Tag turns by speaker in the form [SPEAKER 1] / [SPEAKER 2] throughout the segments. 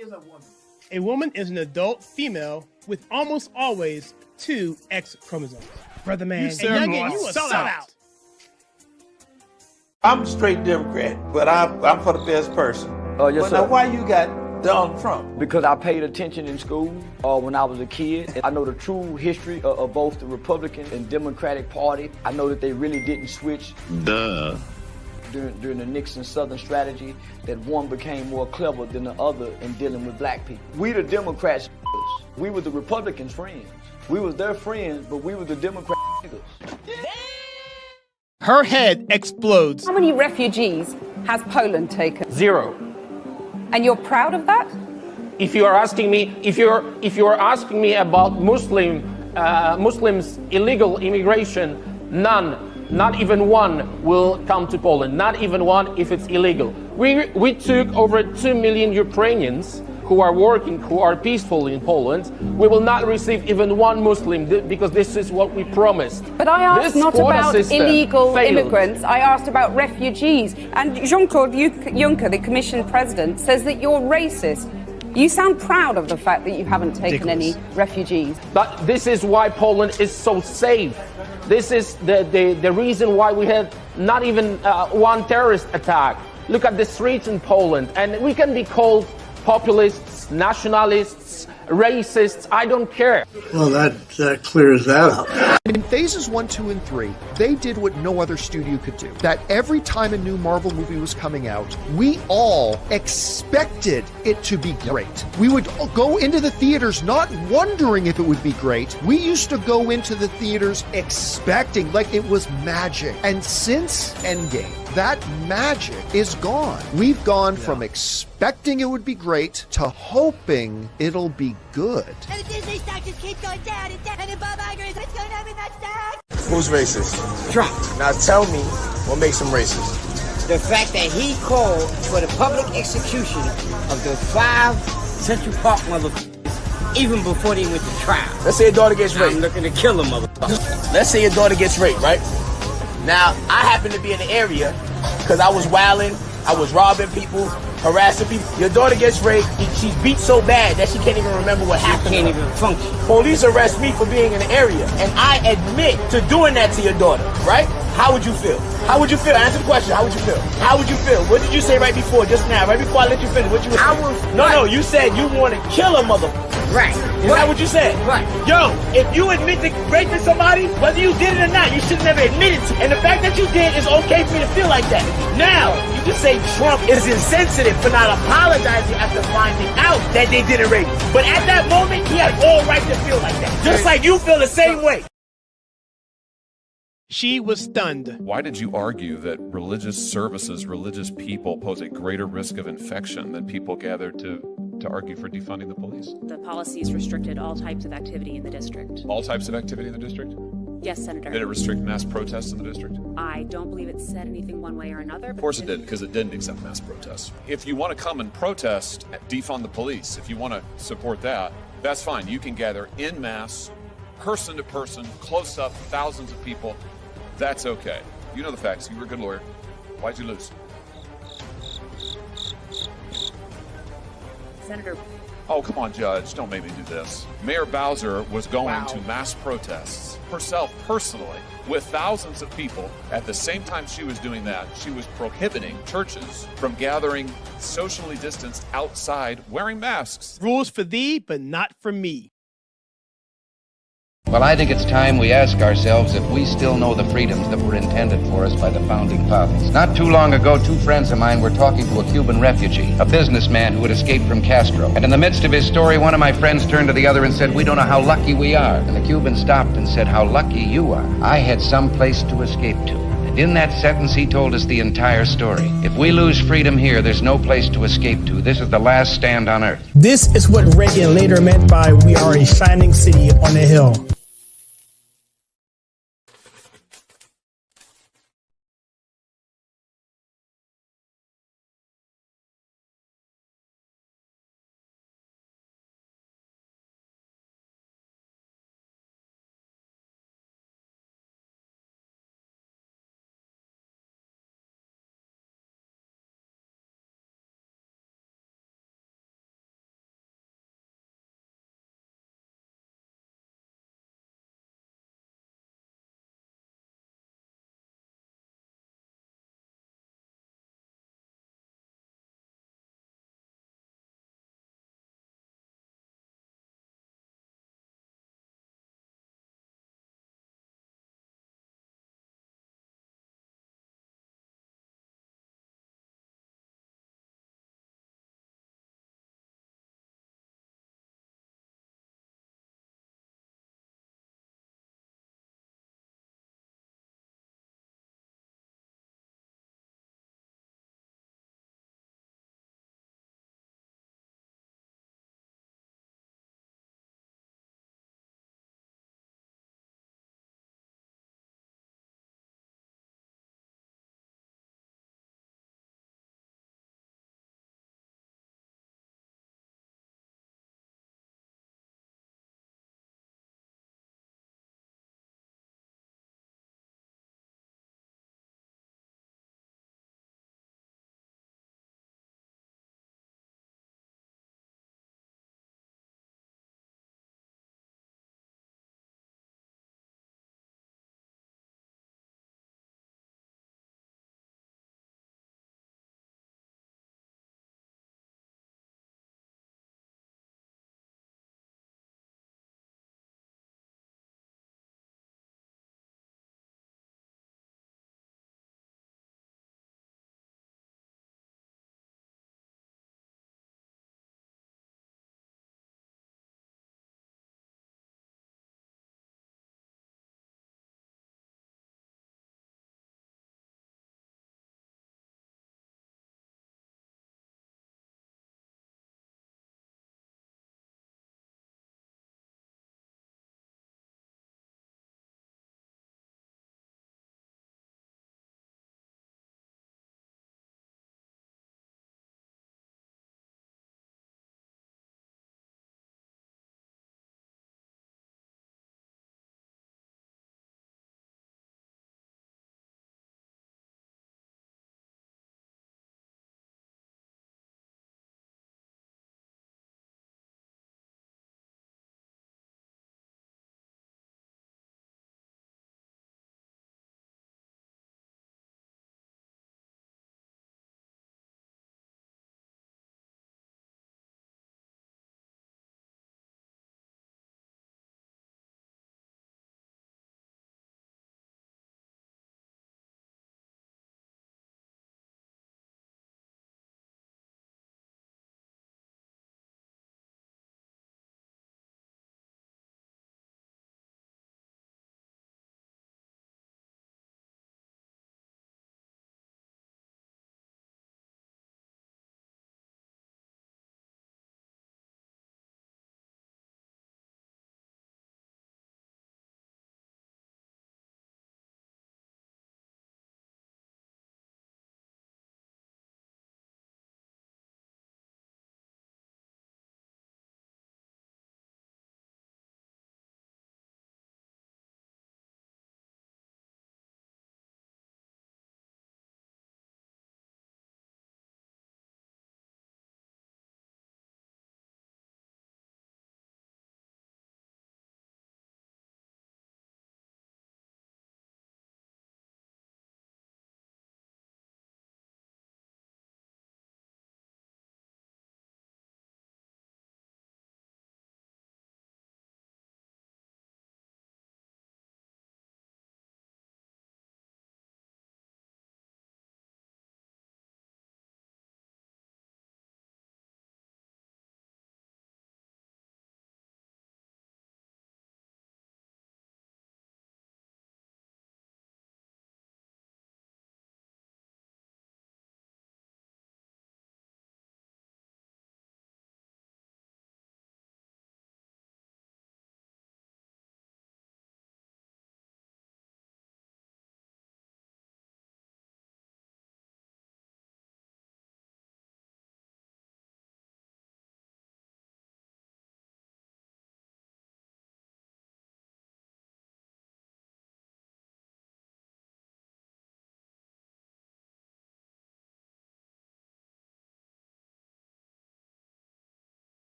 [SPEAKER 1] is a woman?
[SPEAKER 2] A woman is an adult female with almost always 2 X chromosomes. Brother man,
[SPEAKER 1] You sound like
[SPEAKER 2] you a
[SPEAKER 1] sellout.
[SPEAKER 2] sellout.
[SPEAKER 3] I'm straight Democrat, but I'm for the best person.
[SPEAKER 4] Oh, yes,
[SPEAKER 3] but
[SPEAKER 4] sir.
[SPEAKER 3] now why you got Donald Trump?
[SPEAKER 4] Because I paid attention in school when I was a kid. I know the true history of both the Republican and Democratic Party. I know that they really didn't switch.
[SPEAKER 5] Duh.
[SPEAKER 4] During the Nixon Southern strategy, that one became more clever than the other in dealing with black people. We the Democrats, we were the Republicans' friends. We was their friends, but we were the Democrats.
[SPEAKER 2] Her head explodes.
[SPEAKER 6] How many refugees has Poland taken?
[SPEAKER 7] 0.
[SPEAKER 6] And you're proud of that?
[SPEAKER 7] If you are asking me about Muslims illegal immigration, none. Not even one will come to Poland. Not even one if it's illegal. We took over 2 million Ukrainians who are working, who are peaceful in Poland. We will not receive even one Muslim because this is what we promised.
[SPEAKER 6] But I asked not about illegal immigrants, I asked about refugees. And Jean-Claude Juncker, the Commission President, says that you're racist. You sound proud of the fact that you haven't taken any refugees.
[SPEAKER 7] But this is why Poland is so safe. This is the reason why we had not even one terrorist attack. Look at the streets in Poland, and we can be called populists, nationalists, racists, I don't care.
[SPEAKER 8] Well, that clears that up.
[SPEAKER 9] In phases 1, 2, and 3, they did what no other studio could do. That every time a new Marvel movie was coming out, we all expected it to be great. We would go into the theaters not wondering if it would be great. We used to go into the theaters expecting, like it was magic. And since Endgame, that magic is gone. We've gone from expecting it would be great to hoping it'll be good.
[SPEAKER 10] And the Disney stock just keeps going down and down, and Bob Iger is what's going on with that stock?
[SPEAKER 11] Who's racist?
[SPEAKER 12] Trump.
[SPEAKER 11] Now tell me what makes him racist.
[SPEAKER 12] The fact that he called for the public execution of the 5 Central Park motherfuckers even before they went to trial.
[SPEAKER 11] Let's say your daughter gets raped.
[SPEAKER 12] I'm looking to kill a motherfucker.
[SPEAKER 11] Let's say your daughter gets raped, right? Now, I happen to be in the area because I was wilding, I was robbing people, harassing people. Your daughter gets raped, she's beat so bad that she can't even remember what happened.
[SPEAKER 12] She can't even function.
[SPEAKER 11] Police arrest me for being in the area, and I admit to doing that to your daughter, right? How would you feel? How would you feel? Answer the question. How would you feel? How would you feel? What did you say right before, just now, right before I let you finish? What you were saying? No, you said you want to kill a motherfucker.
[SPEAKER 12] Right.
[SPEAKER 11] Is that what you said?
[SPEAKER 12] Right.
[SPEAKER 11] Yo, if you admit to raping somebody, whether you did it or not, you should never admit it to. And the fact that you did is okay for me to feel like that. Now, you can say Trump is insensitive for not apologizing after finding out that they didn't rape. But at that moment, he had all right to feel like that. Just like you feel the same way.
[SPEAKER 2] She was stunned.
[SPEAKER 13] Why did you argue that religious services, religious people pose a greater risk of infection than people gathered to argue for defunding the police?
[SPEAKER 14] The policies restricted all types of activity in the district.
[SPEAKER 13] All types of activity in the district?
[SPEAKER 14] Yes, Senator.
[SPEAKER 13] Did it restrict mass protests in the district?
[SPEAKER 14] I don't believe it said anything one way or another.
[SPEAKER 13] Of course it did, because it didn't accept mass protests. If you want to come and protest, defund the police, if you want to support that, that's fine. You can gather en masse, person to person, close up, thousands of people. That's okay. You know the facts. You were a good lawyer. Why'd you lose?
[SPEAKER 14] Senator.
[SPEAKER 13] Oh, come on, Judge. Don't make me do this. Mayor Bowser was going to mass protests herself personally with thousands of people. At the same time she was doing that, she was prohibiting churches from gathering socially distanced outside wearing masks.
[SPEAKER 2] Rules for thee, but not for me.
[SPEAKER 15] Well, I think it's time we ask ourselves if we still know the freedoms that were intended for us by the founding fathers. Not too long ago, 2 friends of mine were talking to a Cuban refugee, a businessman who had escaped from Castro. And in the midst of his story, one of my friends turned to the other and said, "We don't know how lucky we are." And the Cuban stopped and said, "How lucky you are. I had some place to escape to." And in that sentence, he told us the entire story. If we lose freedom here, there's no place to escape to. This is the last stand on earth.
[SPEAKER 16] This is what Reagan later meant by "we are a shining city on a hill."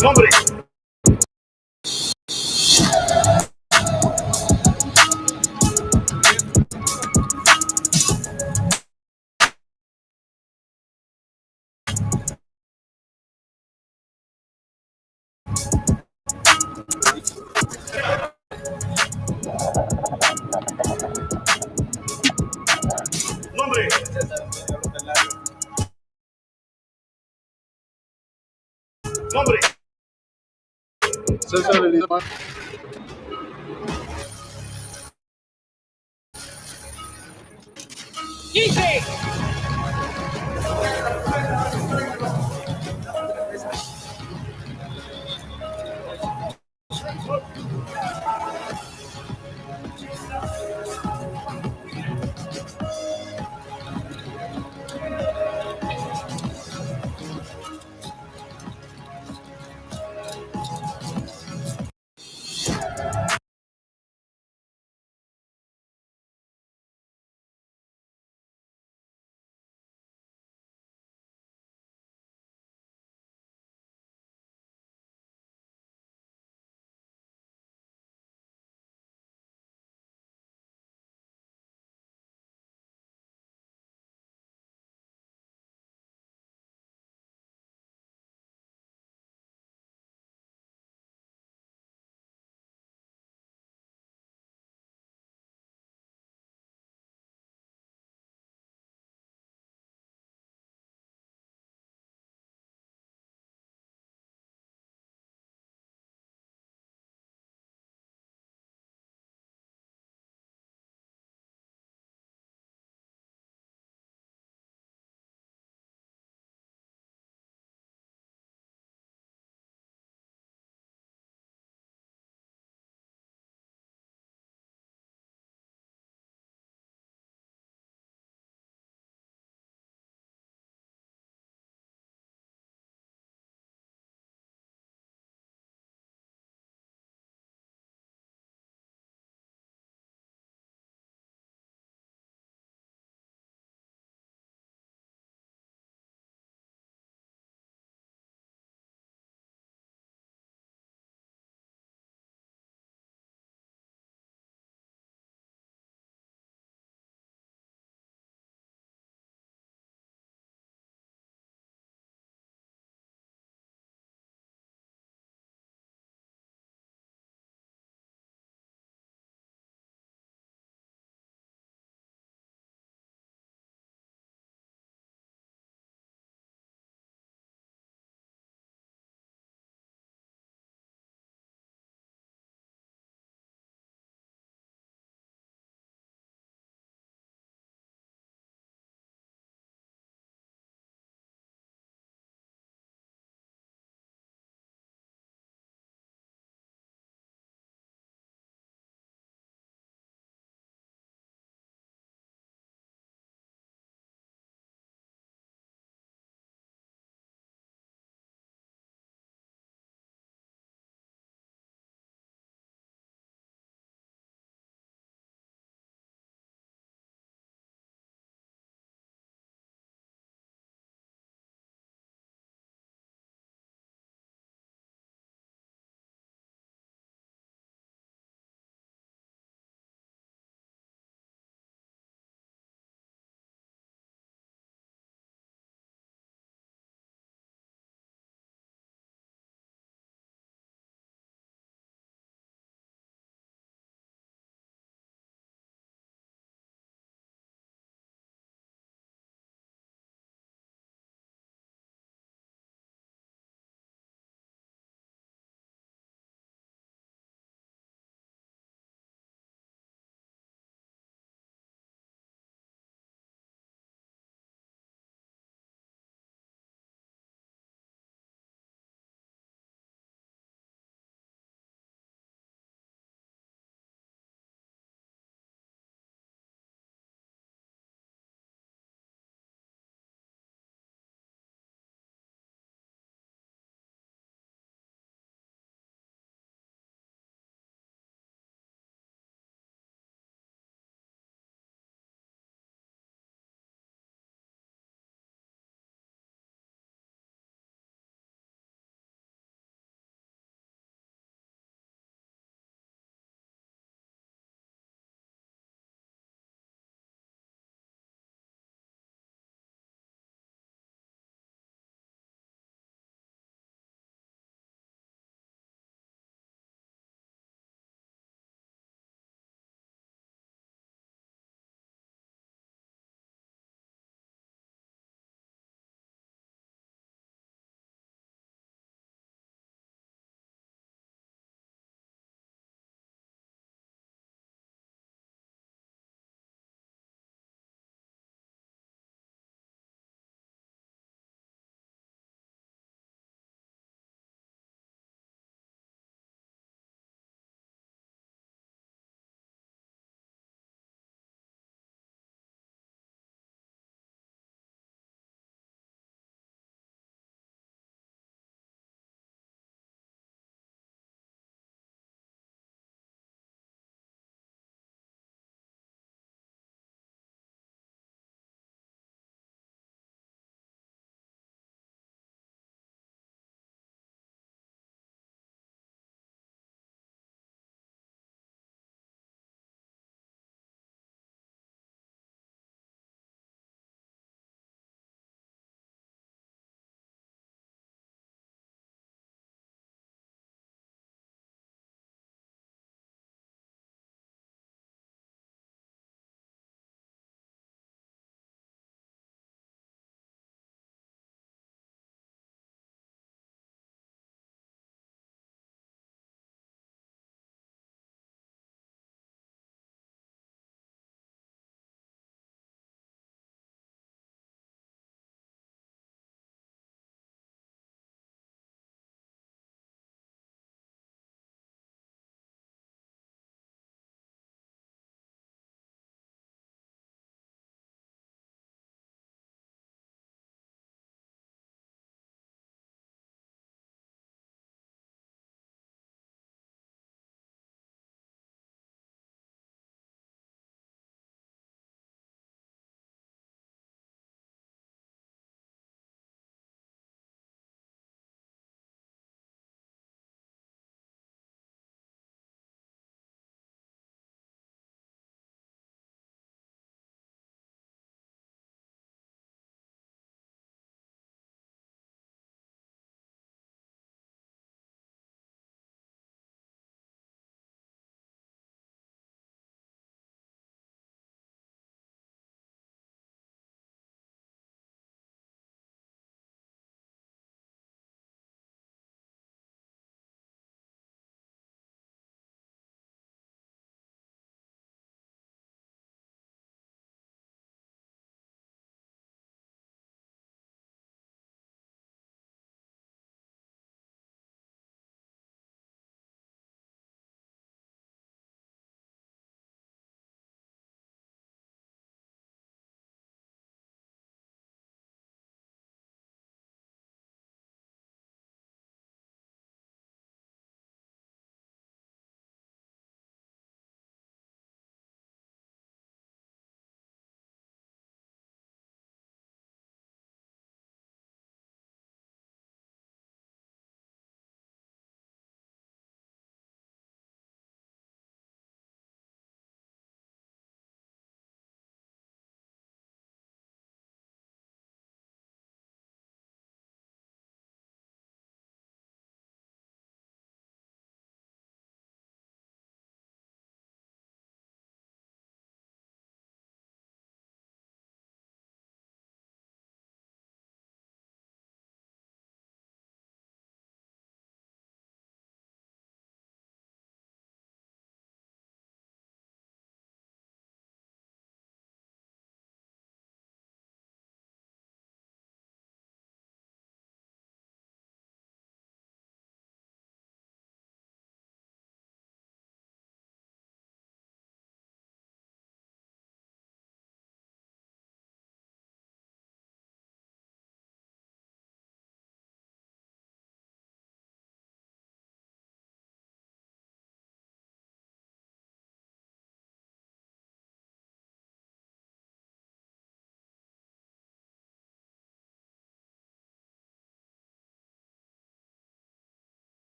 [SPEAKER 11] Nombre. Nombre. Nombre. Easy.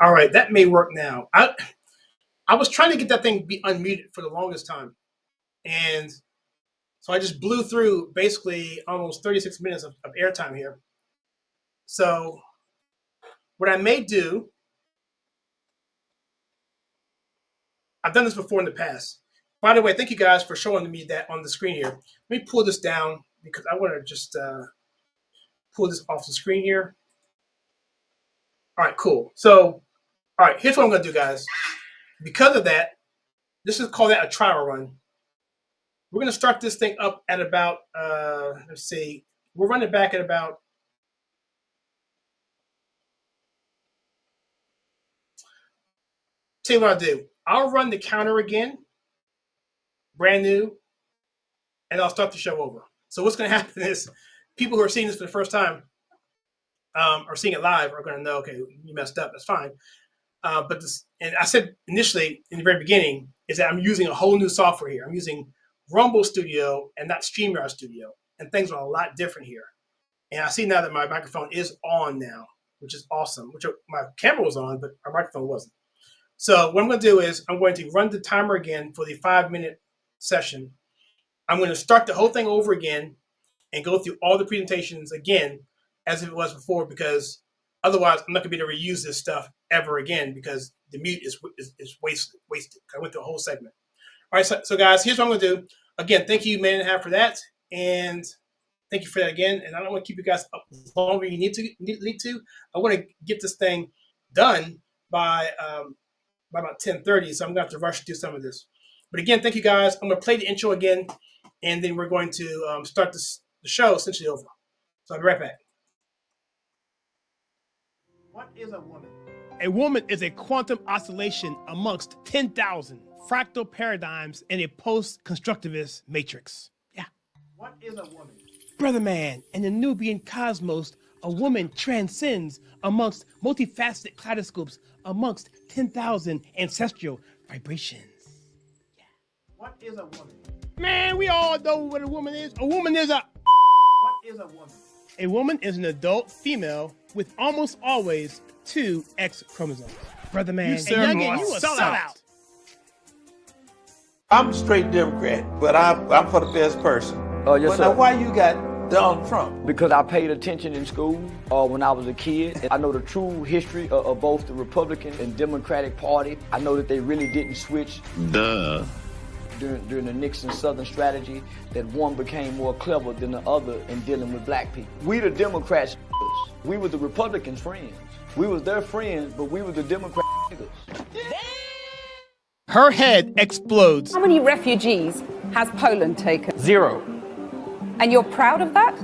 [SPEAKER 2] All right, that may work now. I was trying to get that thing to be unmuted for the longest time. And so I just blew through basically almost 36 minutes of airtime here. So what I may do, I've done this before in the past. By the way, thank you guys for showing me that on the screen here. Let me pull this down because I want to just pull this off the screen here. All right, cool. So, all right, here's what I'm going to do, guys. Because of that, this is called that a trial run. We're going to start this thing up at about, let's see, we'll run it back at about, tell you what I'll do. I'll run the counter again, brand new, and I'll start the show over. So what's going to happen is people who are seeing this for the first time or seeing it live are going to know, okay, you messed up. That's fine. But this, and I said initially in the very beginning, is that I'm using a whole new software here. I'm using Rumble Studio and not StreamYard Studio. And things are a lot different here. And I see now that my microphone is on now, which is awesome. Which my camera was on, but our microphone wasn't. So what I'm going to do is I'm going to run the timer again for the 5-minute session. I'm going to start the whole thing over again and go through all the presentations again as if it was before, because otherwise I'm not going to be able to reuse this stuff ever again because the mute is wasted. I went through a whole segment. All right, so guys, here's what I'm going to do. Again, thank you, man and a half, for that. And thank you for that again. And I don't want to keep you guys up longer than you need to. I want to get this thing done by about 10:30, so I'm going to have to rush through some of this. But again, thank you guys. I'm going to play the intro again, and then we're going to start the show essentially over. So I'll be right back. What is a woman? A woman is a quantum oscillation amongst 10,000 fractal paradigms in a post-constructivist matrix. Yeah. What is a woman? Brother man, in the Nubian cosmos, a woman transcends amongst multifaceted kaleidoscopes amongst 10,000 ancestral vibrations. Yeah. What is a woman? Man, we all know what a woman is. A woman is a... What is a woman? A woman is an adult female with almost always 2 X chromosomes. Brother man, you a sellout.
[SPEAKER 3] I'm a straight Democrat, but I'm for the best person.
[SPEAKER 4] Oh, yes,
[SPEAKER 3] but
[SPEAKER 4] sir.
[SPEAKER 3] Now, why you got Donald Trump?
[SPEAKER 4] Because I paid attention in school when I was a kid. I know the true history of both the Republican and Democratic Party. I know that they really didn't switch. Duh. During the Nixon Southern strategy, that one became more clever than the other in dealing with black people. We the Democrats, we were the Republicans' friends. We was their friends, but we were the Democrats.
[SPEAKER 2] Her head explodes.
[SPEAKER 6] How many refugees has Poland taken?
[SPEAKER 7] 0.
[SPEAKER 6] And you're proud of that?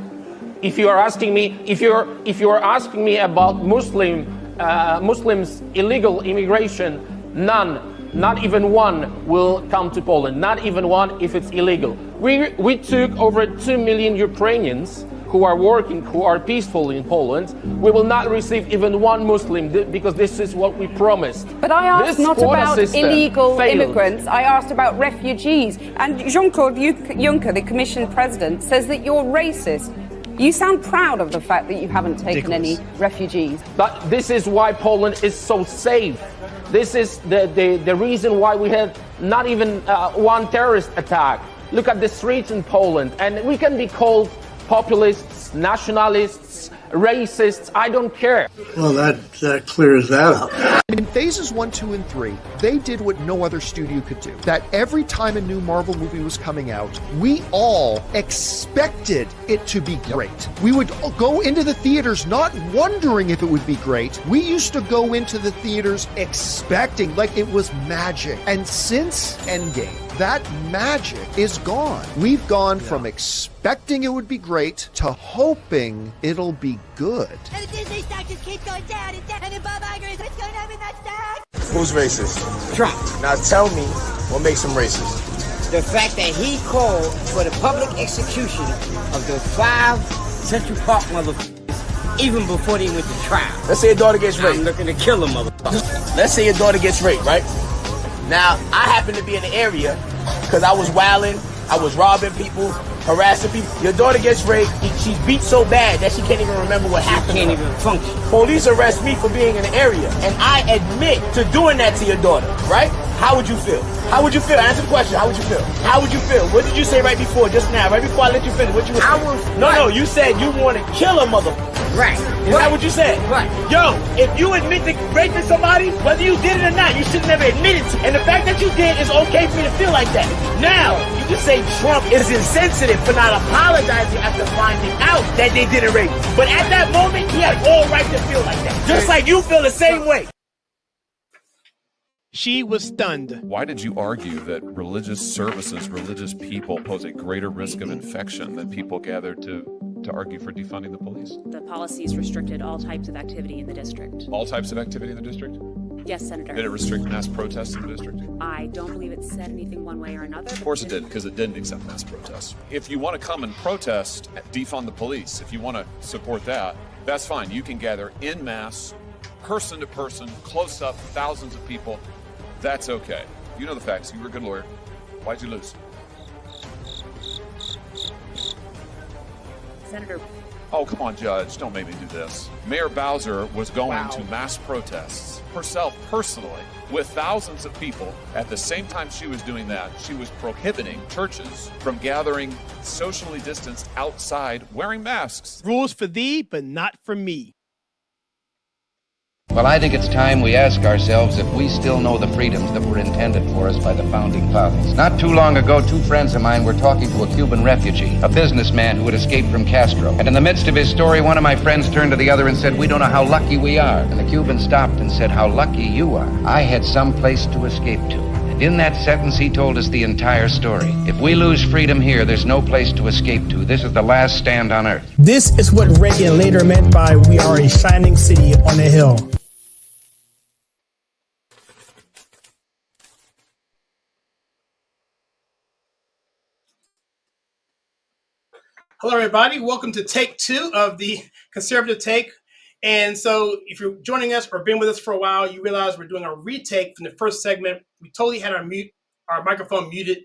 [SPEAKER 7] If you are asking me, if you are asking me about Muslims illegal immigration, none. Not even one will come to Poland. Not even one if it's illegal. We took over 2 million Ukrainians who are working, who are peaceful in Poland. We will not receive even one Muslim because this is what we promised.
[SPEAKER 6] But I asked not about illegal immigrants. I asked about refugees. And Jean-Claude Juncker, the Commission President, says that you're racist. You sound proud of the fact that you haven't taken any refugees.
[SPEAKER 7] But this is why Poland is so safe. This is the reason why we had not even one terrorist attack. Look at the streets in Poland, and we can be called populists, nationalists, racists, I don't care.
[SPEAKER 8] Well, that clears that up.
[SPEAKER 9] In phases 1, 2, and 3, they did what no other studio could do. That every time a new Marvel movie was coming out, we all expected it to be great. We would go into the theaters not wondering if it would be great. We used to go into the theaters expecting, like it was magic. And since Endgame, that magic is gone. We've gone from expecting it would be great to hoping it'll be good.
[SPEAKER 10] And the Disney stock just keeps going down and down, and Bob Iger is what's going on in that stock?
[SPEAKER 1] Who's racist? Trump. Now tell me what makes him racist.
[SPEAKER 12] The fact that he called for the public execution of the 5 Central Park motherfuckers even before they went to trial.
[SPEAKER 1] Let's say your daughter gets raped.
[SPEAKER 12] I'm looking to kill a motherfucker.
[SPEAKER 1] Let's say your daughter gets raped, right? Now, I happen to be in the area because I was wilding
[SPEAKER 11] I was robbing people, harassing people. Your daughter gets raped. She's beat so bad that she can't even remember what happened.
[SPEAKER 12] Can't even function.
[SPEAKER 11] Police arrest me for being in the area, and I admit to doing that to your daughter, right? How would you feel? How would you feel? Answer the question. How would you feel? How would you feel? What did you say right before, just now, right before I let you finish? What you were saying? No, you said you want to kill a motherfucker.
[SPEAKER 12] Right.
[SPEAKER 11] Is that what you said?
[SPEAKER 12] Right.
[SPEAKER 11] Yo, if you admit to raping somebody, whether you did it or not, you should never admit it to. And the fact that you did is okay for me to feel like that. Now, you can say Trump is insensitive for not apologizing after finding out that they didn't rape him. But at that moment, he had all right to feel like that. Just like you feel the same way.
[SPEAKER 2] She was stunned.
[SPEAKER 13] Why did you argue that religious services, religious people pose a greater risk of infection than people gathered to argue for defunding the police?
[SPEAKER 14] The policies restricted all types of activity in the district.
[SPEAKER 13] All types of activity in the district?
[SPEAKER 14] Yes, Senator.
[SPEAKER 13] Did it restrict mass protests in the district?
[SPEAKER 14] I don't believe it said anything one way or another.
[SPEAKER 13] Of course it did, because it didn't accept mass protests. If you want to come and protest, defund the police, if you want to support that, that's fine. You can gather en masse, person to person, close up, thousands of people. That's okay. You know the facts. You were a good lawyer. Why'd you lose?
[SPEAKER 14] Senator.
[SPEAKER 13] Oh, come on, Judge. Don't make me do this. Mayor Bowser was going to mass protests herself personally with thousands of people. At the same time she was doing that, she was prohibiting churches from gathering socially distanced outside wearing masks.
[SPEAKER 2] Rules for thee, but not for me.
[SPEAKER 15] Well, I think it's time we ask ourselves if we still know the freedoms that were intended for us by the Founding Fathers. Not too long ago, two friends of mine were talking to a Cuban refugee, a businessman who had escaped from Castro. And in the midst of his story, one of my friends turned to the other and said, "We don't know how lucky we are." And the Cuban stopped and said, "How lucky you are. I had some place to escape to." And in that sentence, he told us the entire story. If we lose freedom here, there's no place to escape to. This is the last stand on earth.
[SPEAKER 16] This is what Reagan later meant by "we are a shining city on a hill."
[SPEAKER 2] Hello, everybody. Welcome to take 2 of the Conservative Take. And so if you're joining us or been with us for a while, you realize we're doing a retake from the first segment. We totally had our microphone muted,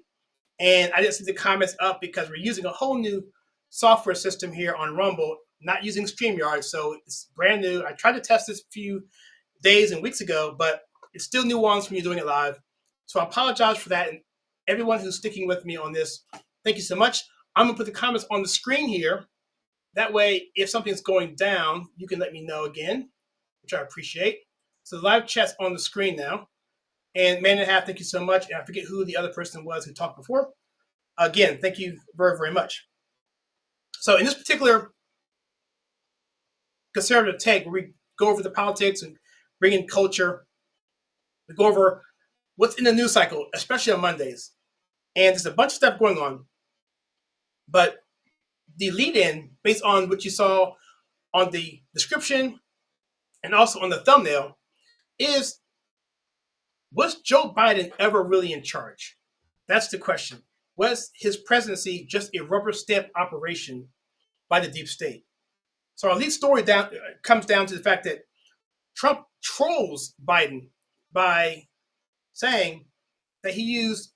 [SPEAKER 2] and I didn't see the comments up because we're using a whole new software system here on Rumble, not using StreamYard. So it's brand new. I tried to test this a few days and weeks ago, but it's still nuanced when you're doing it live. So I apologize for that. And everyone who's sticking with me on this, thank you so much. I'm going to put the comments on the screen here. That way, if something's going down, you can let me know again, which I appreciate. So the live chat's on the screen now. And Man and a Half, thank you so much. And I forget who the other person was who talked before. Again, thank you very, very much. So in this particular Conservative Take, where we go over the politics and bring in culture, we go over what's in the news cycle, especially on Mondays. And there's a bunch of stuff going on. But the lead-in, based on what you saw on the description and also on the thumbnail, is, was Joe Biden ever really in charge? That's the question. Was his presidency just a rubber stamp operation by the deep state? So our lead story comes down to the fact that Trump trolls Biden by saying that he used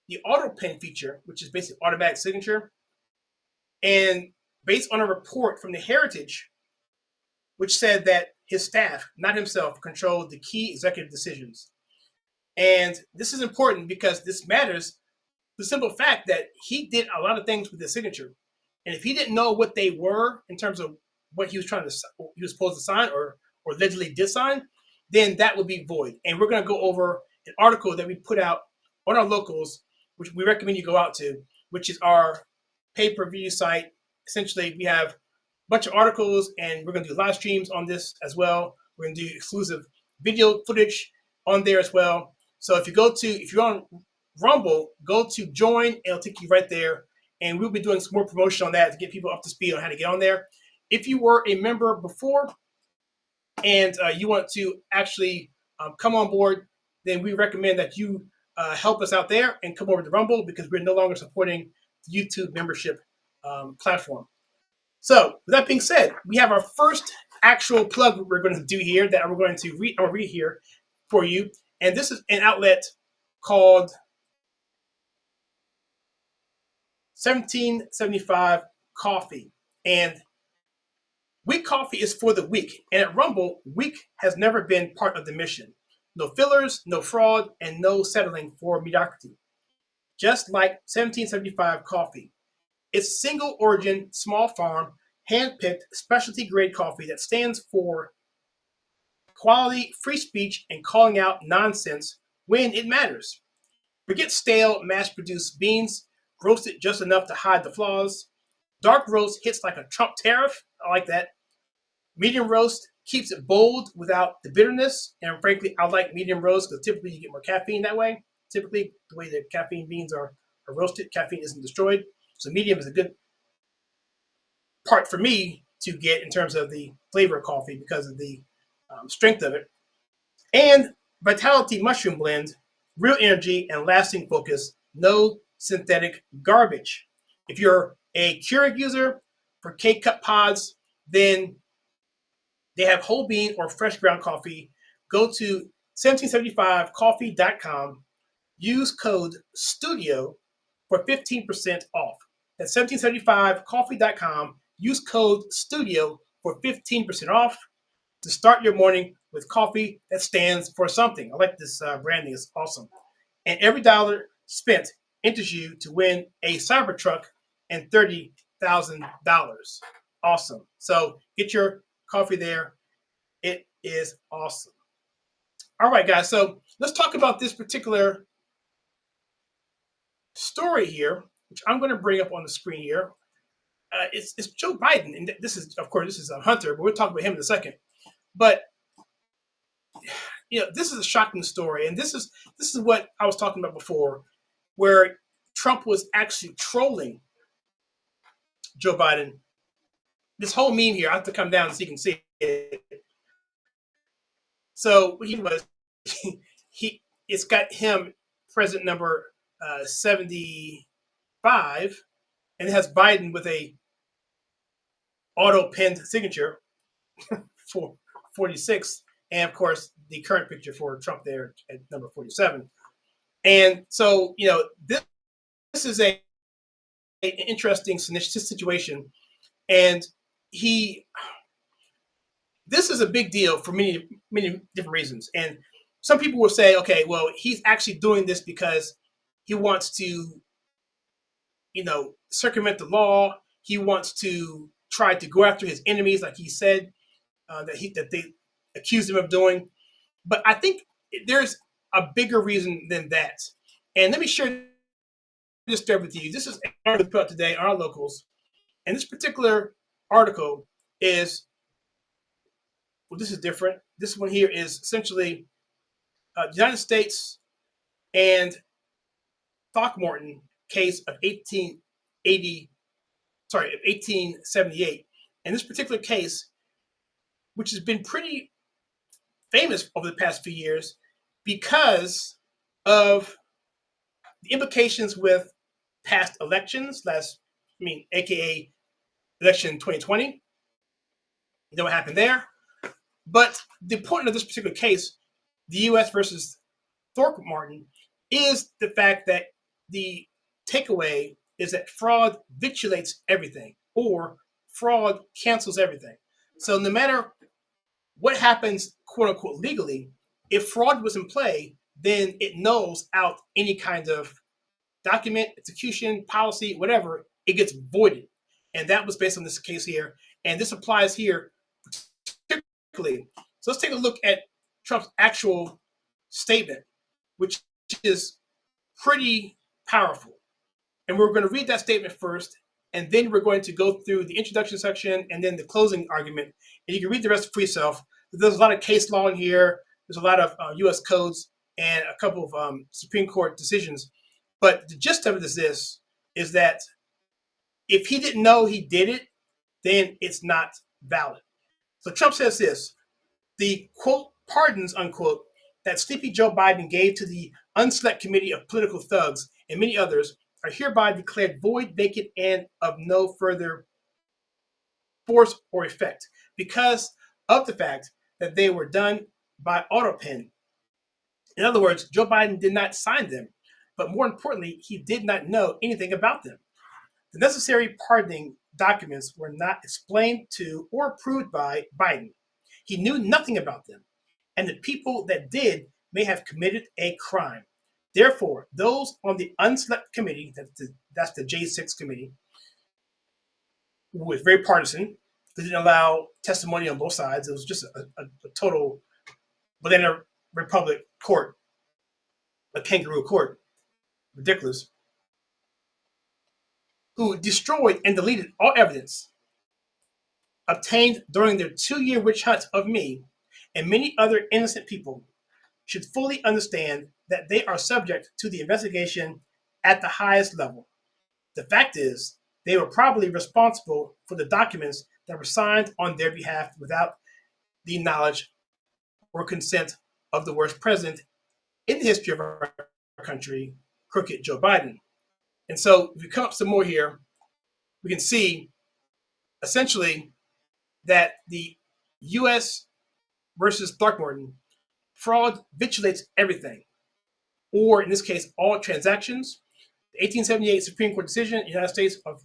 [SPEAKER 2] the Autopen feature, which is basically automatic signature, and based on a report from the Heritage, which said that his staff, not himself, controlled the key executive decisions. And this is important because this matters, the simple fact that he did a lot of things with his signature. And if he didn't know what they were in terms of what he was supposed to sign or allegedly did sign, then that would be void. And we're going to go over an article that we put out on our locals, which we recommend you go out to, which is our pay-per-view site. Essentially, we have a bunch of articles, and we're going to do live streams on this as well. We're going to do exclusive video footage on there as well. So if you're on Rumble, go to join, and it'll take you right there. And we'll be doing some more promotion on that to get people up to speed on how to get on there. If you were a member before and you want to actually come on board, then we recommend that you help us out there and come over to Rumble, because we're no longer supporting the YouTube membership platform. So with that being said, we have our first actual plug we're going to do here that we're going to read here for you. And this is an outlet called 1775 coffee. And weak coffee is for the weak. And at Rumble, weak has never been part of the mission. No fillers, no fraud, and no settling for mediocrity. Just like 1775 coffee. It's single origin, small farm, hand-picked, specialty grade coffee that stands for quality, free speech, and calling out nonsense when it matters. Forget stale, mass-produced beans, roasted just enough to hide the flaws. Dark roast hits like a Trump tariff. I like that. Medium roast keeps it bold without the bitterness. And frankly, I like medium roast because typically you get more caffeine that way. Typically, the way the caffeine beans are roasted, caffeine isn't destroyed. So medium is a good part for me to get in terms of the flavor of coffee because of the strength of it. And Vitality Mushroom Blend, real energy and lasting focus, no synthetic garbage. If you're a Keurig user for K-Cup pods, then they have whole bean or fresh ground coffee. Go to 1775coffee.com, use code STUDIO for 15% off. That's 1775coffee.com, use code STUDIO for 15% off to start your morning with coffee that stands for something. I like this branding, it's awesome. And every dollar spent enters you to win a Cybertruck and $30,000. Awesome. So get your coffee there. It is awesome. All right, guys. So let's talk about this particular story here, which I'm going to bring up on the screen here. It's Joe Biden. And this is, of course, this is Hunter, but we'll talk about him in a second. But this is a shocking story. And this is what I was talking about before, where Trump was actually trolling Joe Biden. This whole meme here, I have to come down so you can see it. So it's got him, president number 75, and it has Biden with a auto-penned signature for 46, and of course the current picture for Trump there at number 47. And so this is an interesting situation, and this is a big deal for many different reasons. And some people will say, okay, well, he's actually doing this because he wants to, circumvent the law. He wants to try to go after his enemies, like he said that they accused him of doing. But I think there's a bigger reason than that. And let me share this story with you. This is an article put out today on our locals, and this particular article is. Well, this is different. This one here is essentially the United States and Throckmorton case of 1878. And this particular case, which has been pretty famous over the past few years because of the implications with past elections, aka election 2020. You know what happened there? But the point of this particular case, the U.S. versus Throckmorton, is the fact that the takeaway is that fraud vitulates everything, or fraud cancels everything. So no matter what happens, quote unquote, legally, if fraud was in play, then it nulls out any kind of document, execution, policy, whatever. It gets voided. And that was based on this case here. And this applies here. So let's take a look at Trump's actual statement, which is pretty powerful. And we're going to read that statement first, and then we're going to go through the introduction section and then the closing argument. And you can read the rest for yourself. There's a lot of case law in here. There's a lot of U.S. codes and a couple of Supreme Court decisions. But the gist of it is that if he didn't know he did it, then it's not valid. So Trump says this: the, quote, pardons, unquote, that Sleepy Joe Biden gave to the unselect committee of political thugs and many others are hereby declared void, vacant, and of no further force or effect because of the fact that they were done by Autopen. In other words, Joe Biden did not sign them, but more importantly, he did not know anything about them. The necessary pardoning documents were not explained to or approved by Biden. He knew nothing about them, and the people that did may have committed a crime. Therefore, those on the unselect committee, that's the J6 committee, who was very partisan, they didn't allow testimony on both sides. It was just a total banana republic court, a kangaroo court, ridiculous, who destroyed and deleted all evidence obtained during their 2-year witch hunt of me and many other innocent people, should fully understand that they are subject to the investigation at the highest level. The fact is, they were probably responsible for the documents that were signed on their behalf without the knowledge or consent of the worst president in the history of our country, crooked Joe Biden. And so if we come up some more here, we can see essentially that the U.S. versus Throckmorton fraud vitulates everything, or in this case, all transactions. The 1878 Supreme Court decision, United States of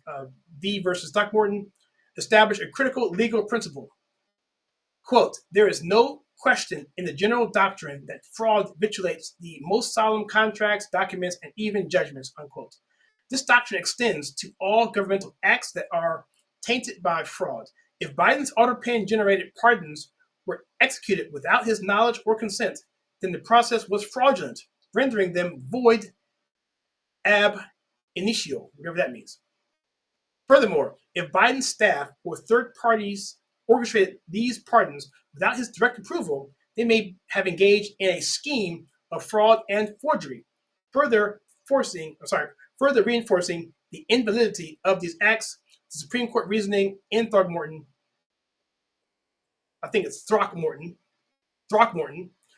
[SPEAKER 2] V versus Throckmorton, established a critical legal principle. Quote, there is no question in the general doctrine that fraud vitulates the most solemn contracts, documents, and even judgments, unquote. This doctrine extends to all governmental acts that are tainted by fraud. If Biden's Autopen-generated pardons were executed without his knowledge or consent, then the process was fraudulent, rendering them void ab initio, whatever that means. Furthermore, if Biden's staff or third parties orchestrated these pardons without his direct approval, they may have engaged in a scheme of fraud and forgery, further reinforcing the invalidity of these acts. The Supreme Court reasoning in Throckmorton, I think it's Throckmorton,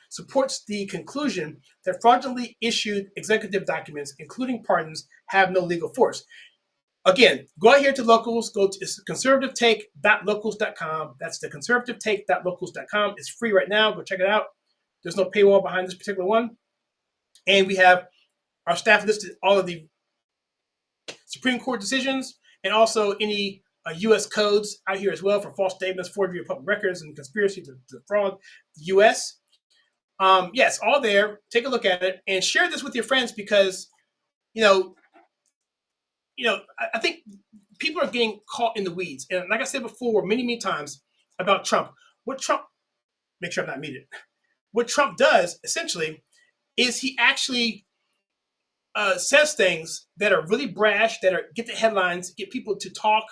[SPEAKER 2] supports the conclusion that fraudulently issued executive documents, including pardons, have no legal force. Again, go out here to Locals, go to conservativetake.locals.com. That's the conservativetake.locals.com. It's free right now. Go check it out. There's no paywall behind this particular one. And we have our staff listed all of the Supreme Court decisions and also any U.S. codes out here as well for false statements, forgery of public records, and conspiracy to fraud the U.S. Yes, all there. Take a look at it and share this with your friends because, I think people are getting caught in the weeds. And like I said before, many times about Trump, make sure I'm not muted. What Trump does essentially is he actually says things that are really brash, get the headlines, get people to talk,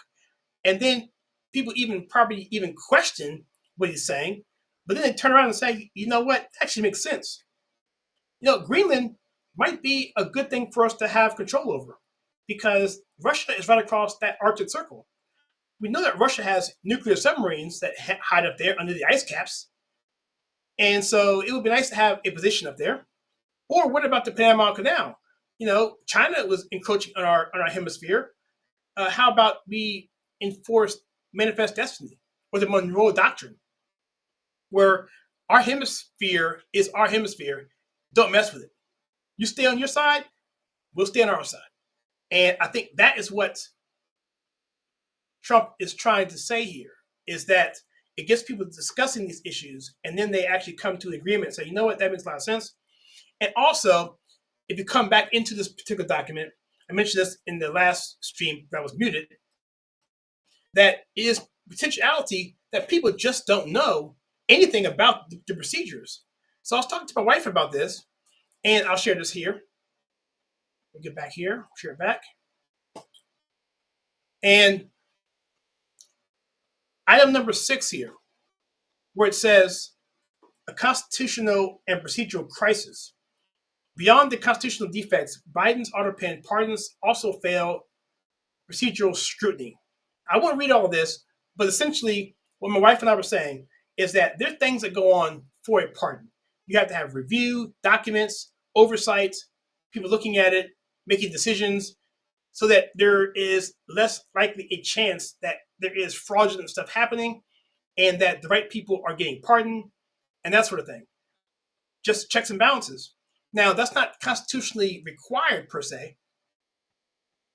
[SPEAKER 2] and then people probably even question what he's saying, but then they turn around and say, you know what, that actually makes sense. Greenland might be a good thing for us to have control over because Russia is right across that Arctic Circle. We know that Russia has nuclear submarines that hide up there under the ice caps. And so it would be nice to have a position up there. Or what about the Panama Canal? China was encroaching on our hemisphere. How about we enforce manifest destiny or the Monroe Doctrine, where our hemisphere is our hemisphere. Don't mess with it. You stay on your side, we'll stay on our side. And I think that is what Trump is trying to say here, is that it gets people discussing these issues, and then they actually come to an agreement and say, you know what, that makes a lot of sense. And also, if you come back into this particular document, I mentioned this in the last stream that was muted, that is potentiality that people just don't know anything about the procedures. So I was talking to my wife about this, and I'll share this here. We'll get back here, share it back. And item number 6 here, where it says a constitutional and procedural crisis. Beyond the constitutional defects, Biden's Autopen pardons also fail procedural scrutiny. I won't read all of this, but essentially what my wife and I were saying is that there are things that go on for a pardon. You have to have review, documents, oversight, people looking at it, making decisions, so that there is less likely a chance that there is fraudulent stuff happening and that the right people are getting pardoned and that sort of thing. Just checks and balances. Now, that's not constitutionally required per se.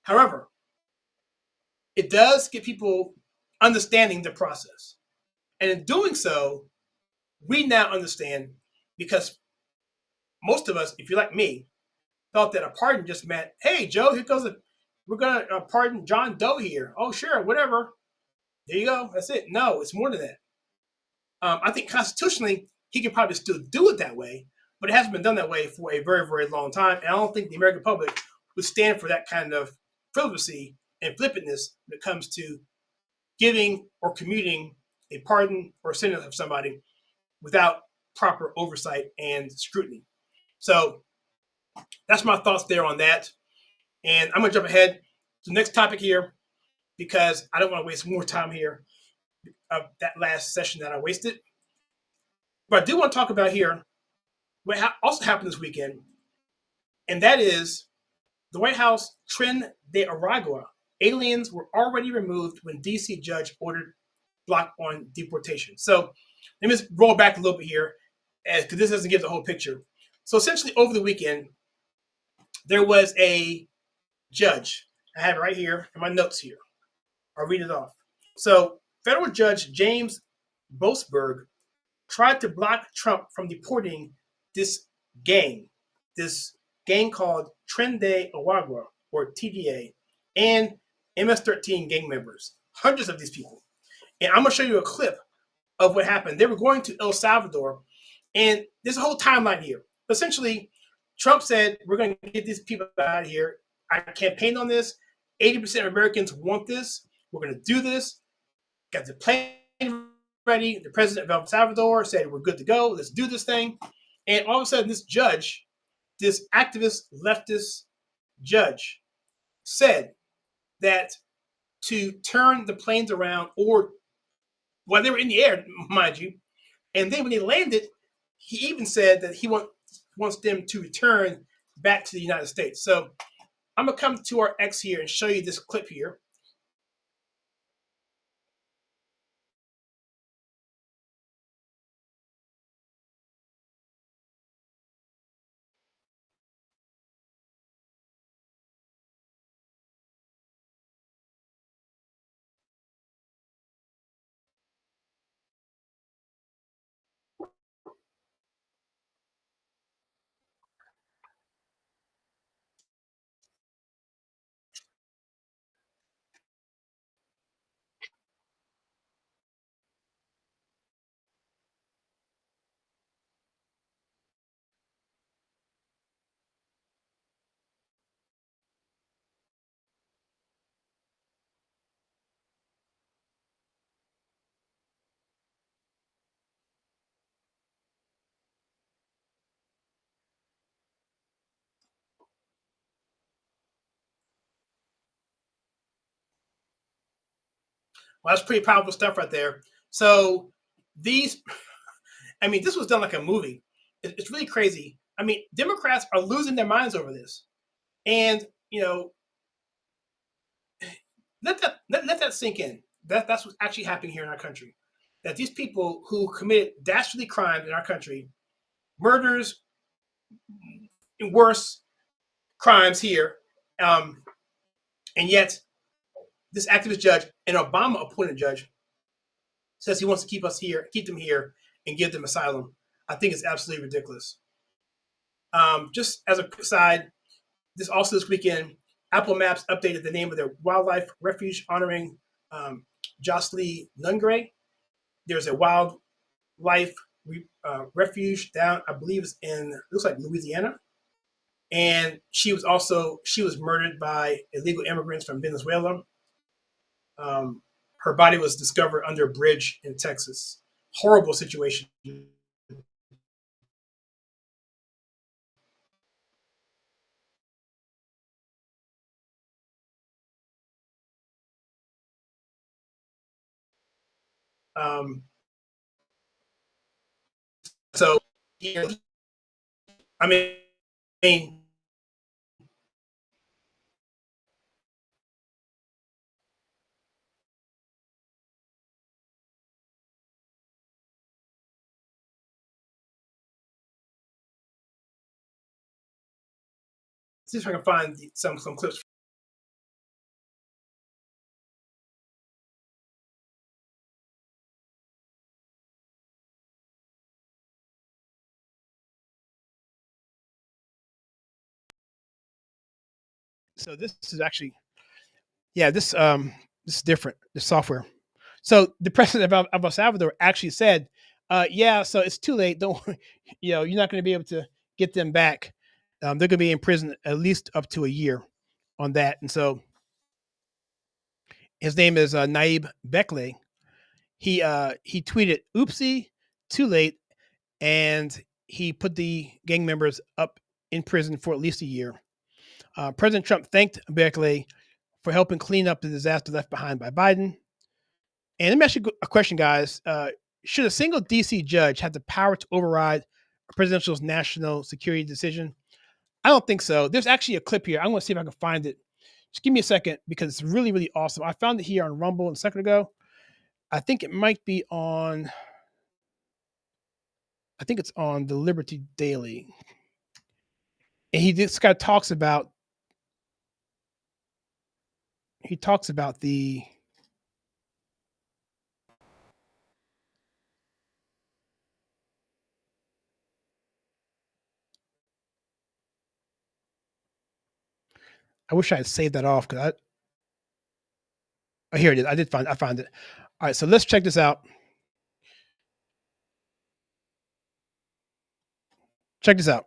[SPEAKER 2] However, it does get people understanding the process. And in doing so, we now understand, because most of us, if you're like me, thought that a pardon just meant, hey, Joe, we're going to pardon John Doe here. Oh, sure, whatever. There you go. That's it. No, it's more than that. I think constitutionally, he could probably still do it that way, but it hasn't been done that way for a very, very long time. And I don't think the American public would stand for that kind of frivolousy and flippantness when it comes to giving or commuting a pardon or sentence of somebody without proper oversight and scrutiny. So that's my thoughts there on that. And I'm going to jump ahead to the next topic here, because I don't want to waste more time here of that last session that I wasted. But I do want to talk about here what also happened this weekend, and that is the White House Tren de Aragua. Aliens were already removed when D.C. judge ordered block on deportation. So let me just roll back a little bit here, because this doesn't give the whole picture. So essentially, over the weekend, there was a judge. I have it right here in my notes here. I'll read it off. So federal judge James Boasberg tried to block Trump from deporting this gang called Tren de Aragua, or TDA, and MS-13 gang members, hundreds of these people. And I'm going to show you a clip of what happened. They were going to El Salvador, and there's a whole timeline here. Essentially, Trump said, we're going to get these people out of here. I campaigned on this. 80% of Americans want this. We're going to do this. Got the plane ready. The president of El Salvador said, we're good to go. Let's do this thing. And all of a sudden, this judge, this activist, leftist judge, said that to turn the planes around, or while they were in the air, mind you, and then when they landed, he even said that he wants them to return back to the United States. So I'm going to come to our X here and show you this clip here. Well, that's pretty powerful stuff right there. So this was done like a movie. It's really crazy. I mean, Democrats are losing their minds over this. And, let that sink in. That's what's actually happening here in our country. That these people who committed dastardly crimes in our country, murders, and worse crimes here, and yet this activist judge, an Obama-appointed judge, says he wants to keep them here, and give them asylum. I think it's absolutely ridiculous. Just as a aside, this weekend, Apple Maps updated the name of their wildlife refuge honoring Jocelyn Lungray. There's a wildlife refuge down, I believe it's looks like Louisiana. And she was murdered by illegal immigrants from Venezuela. Her body was discovered under a bridge in Texas. Horrible situation. So, I mean, see if I can find some clips So this is actually, this is different. The software. So the president of El Salvador actually said, so it's too late. Don't you're not going to be able to get them back. They're going to be in prison at least up to a year on that. And so his name is Naib Bekele. He tweeted, "Oopsie, too late," and he put the gang members up in prison for at least a year. President Trump thanked Bekele for helping clean up the disaster left behind by Biden. And let me ask you a question, guys. Should a single D.C. judge have the power to override a presidential's national security decision? I don't think so. There's actually a clip here. I'm going to see if I can find it. Just give me a second because it's really, really awesome. I found it here on Rumble a second ago. I think it might be on, it's on the Liberty Daily. And this guy talks about, the, I wish I had saved that off because here it is. I found it. All right, so let's check this out. Check this out.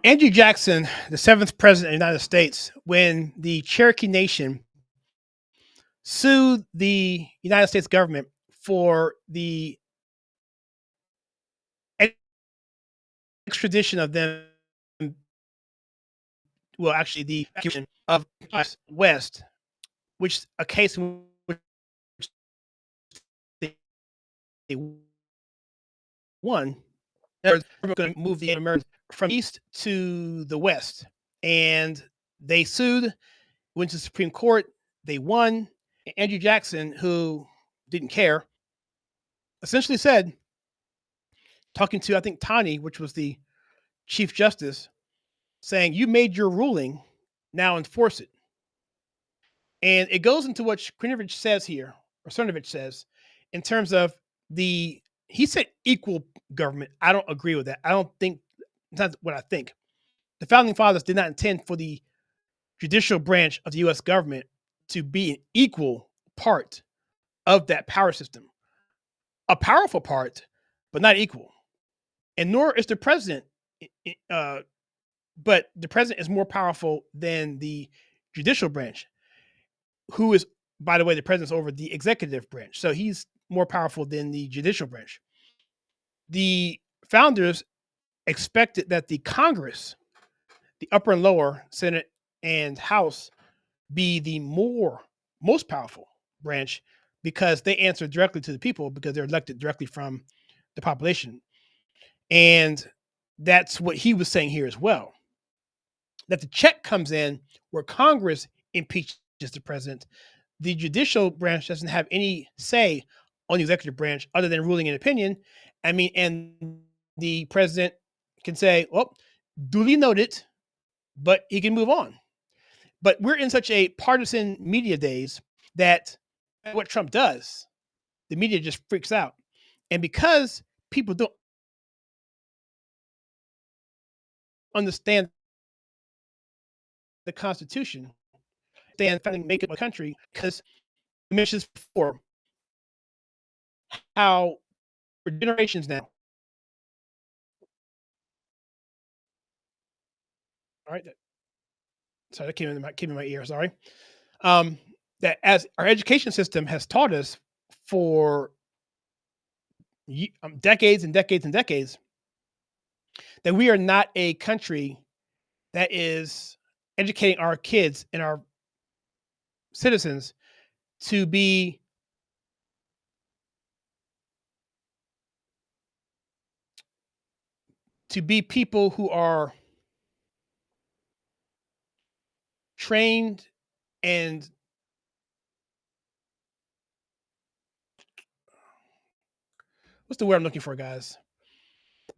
[SPEAKER 2] Andrew Jackson, the 7th president of the United States, when the Cherokee Nation sued the United States government for the extradition of them, well, actually the execution of West, which a case in which they won. They're going to move the Americans from east to the west, and they sued, went to the Supreme Court, they won. Andrew Jackson, who didn't care, essentially said, talking to, I think, Tani, which was the Chief Justice, saying, you made your ruling, now enforce it. And it goes into what Cernovich says here, or Cernovich says, in terms of he said equal government. I don't agree with that. That's what I think. The Founding Fathers did not intend for the judicial branch of the U.S. government to be an equal part of that power system. A powerful part, but not equal. And nor is the president, but the president is more powerful than the judicial branch, who is, by the way, the president's over the executive branch. So he's more powerful than the judicial branch. The founders expected that the Congress, the upper and lower Senate and House be the most powerful branch because they answer directly to the people because they're elected directly from the population. And that's what he was saying here as well. That the check comes in where Congress impeaches the president. The judicial branch doesn't have any say on the executive branch other than ruling an opinion. I mean, and the president can say, well, duly noted, but he can move on. But we're in such a partisan media days that what Trump does, the media just freaks out. And because people don't understand the Constitution, they make it a country, because I mentioned this before, how for generations now. All right. Sorry, that came in my ear. Sorry. That as our education system has taught us for decades and decades and decades, that we are not a country that is educating our kids and our citizens to be people who are trained and what's the word I'm looking for, guys?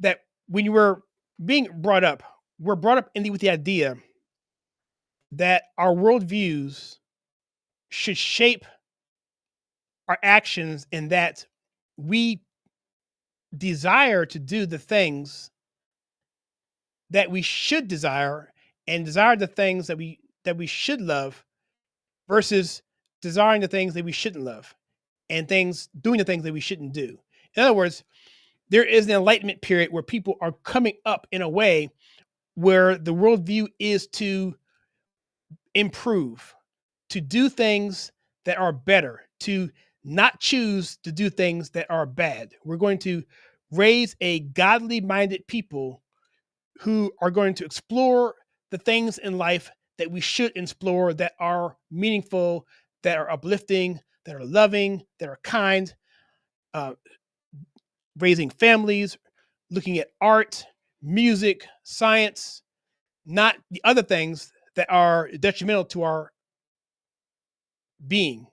[SPEAKER 2] That when you were being brought up, we're brought up with the idea that our worldviews should shape our actions and that we desire to do the things that we should desire and desire the things that we should love versus desiring the things that we shouldn't love and doing the things that we shouldn't do. In other words, there is an enlightenment period where people are coming up in a way where the worldview is to improve, to do things that are better, to not choose to do things that are bad. We're going to raise a godly-minded people who are going to explore the things in life that we should explore, that are meaningful, that are uplifting, that are loving, that are kind, raising families, looking at art, music, science, not the other things that are detrimental to our being.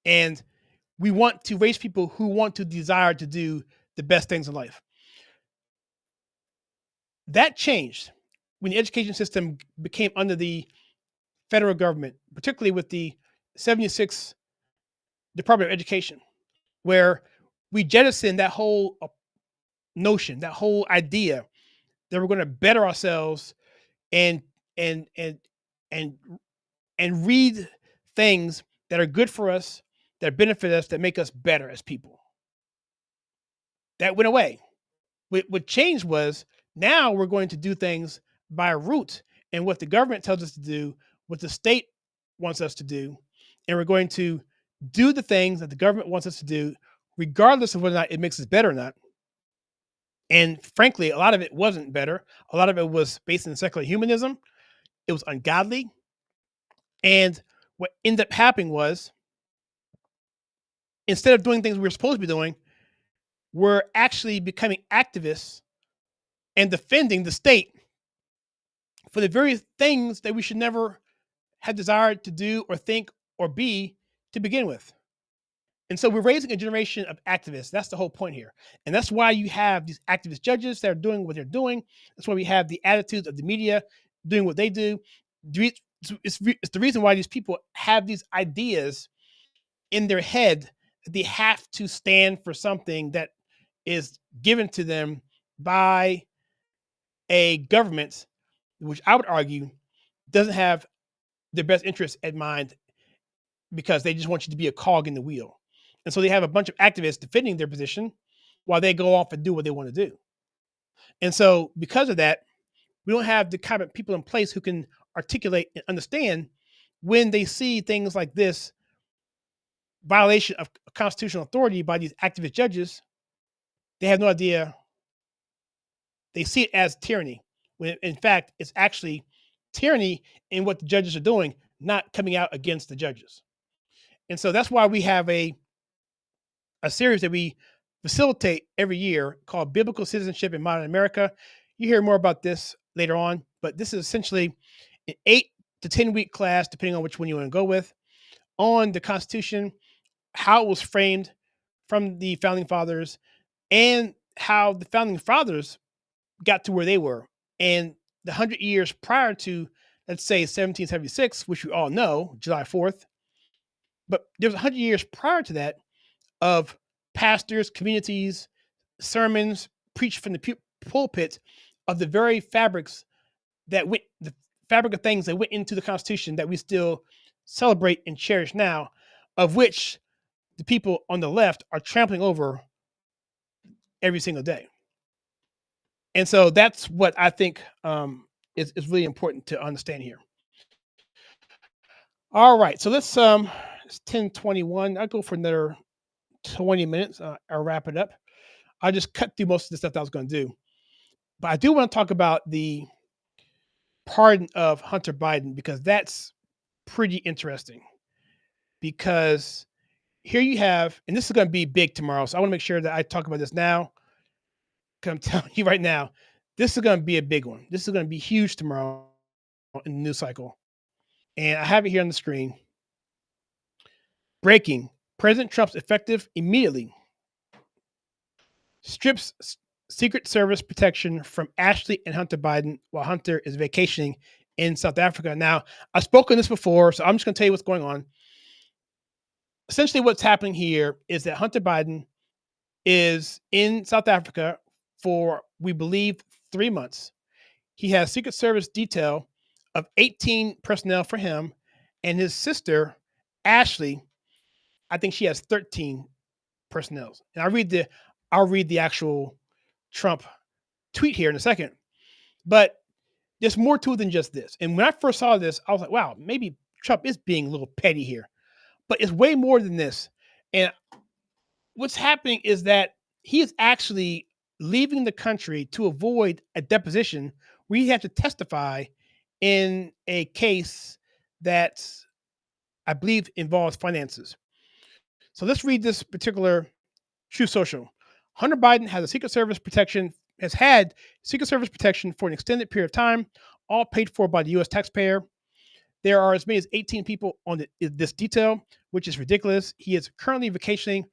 [SPEAKER 2] And we want to raise people who want to desire to do the best things in life. That changed when the education system became under the federal government, particularly with the 76 Department of Education, where we jettisoned that whole notion, that whole idea that we're going to better ourselves and read things that are good for us, that benefit us, that make us better as people. That went away. What changed was now we're going to do things by rote and what the government tells us to do, what the state wants us to do, and we're going to do the things that the government wants us to do, regardless of whether or not it makes us better or not. And frankly, a lot of it wasn't better. A lot of it was based in secular humanism. It was ungodly. And what ended up happening was, instead of doing things we were supposed to be doing, we're actually becoming activists and defending the state for the very things that we should never have desired to do or think or be to begin with. And so we're raising a generation of activists. That's the whole point here. And that's why you have these activist judges that are doing what they're doing. That's why we have the attitudes of the media doing what they do. It's the reason why these people have these ideas in their head that they have to stand for something that is given to them by a government, which I would argue doesn't have their best interests at mind, because they just want you to be a cog in the wheel. And so they have a bunch of activists defending their position while they go off and do what they want to do. And so because of that, we don't have the kind of people in place who can articulate and understand when they see things like this violation of constitutional authority by these activist judges. They have no idea. They see it as tyranny. when in fact it's actually tyranny in what the judges are doing, not coming out against the judges. And so that's why we have a series that we facilitate every year called Biblical Citizenship in Modern America. You hear more about this later on, but this is essentially an 8 to 10 week class, depending on which one you want to go with, on the Constitution, how it was framed from the Founding Fathers, and how the Founding Fathers got to where they were. And the 100 years prior to, let's say, 1776, which we all know, July 4th, but there was 100 years prior to that of pastors, communities, sermons preached from the pulpit of the very fabrics that went, the fabric of things that went into the Constitution that we still celebrate and cherish now, of which the people on the left are trampling over every single day. And so that's what I think is really important to understand here. All right, so let's it's 10:21. I'll go for another 20 minutes. I'll wrap it up. I'll just cut through most of the stuff that I was going to do. But I do want to talk about the pardon of Hunter Biden, because that's pretty interesting. Because here you have, and this is going to be big tomorrow, so I want to make sure that I talk about this now. Because I'm telling you right now, this is going to be a big one. This is going to be huge tomorrow in the news cycle. And I have it here on the screen. Breaking. President Trump's effective immediately strips Secret Service protection from Ashley and Hunter Biden while Hunter is vacationing in South Africa. Now, I've spoken this before, so I'm just going to tell you what's going on. Essentially, what's happening here is that Hunter Biden is in South Africa for, we believe, 3 months. He has Secret Service detail of 18 personnel for him, and his sister, Ashley, I think she has 13 personnel. And I'll read the actual Trump tweet here in a second. But there's more to it than just this. And when I first saw this, I was like, wow, maybe Trump is being a little petty here. But it's way more than this. And what's happening is that he is actually leaving the country to avoid a deposition where he had to testify in a case that I believe involves finances. So let's read this particular True Social. Hunter Biden has Secret Service protection for an extended period of time, all paid for by the U.S. taxpayer. There are as many as 18 people on this detail, which is ridiculous. He is currently vacationing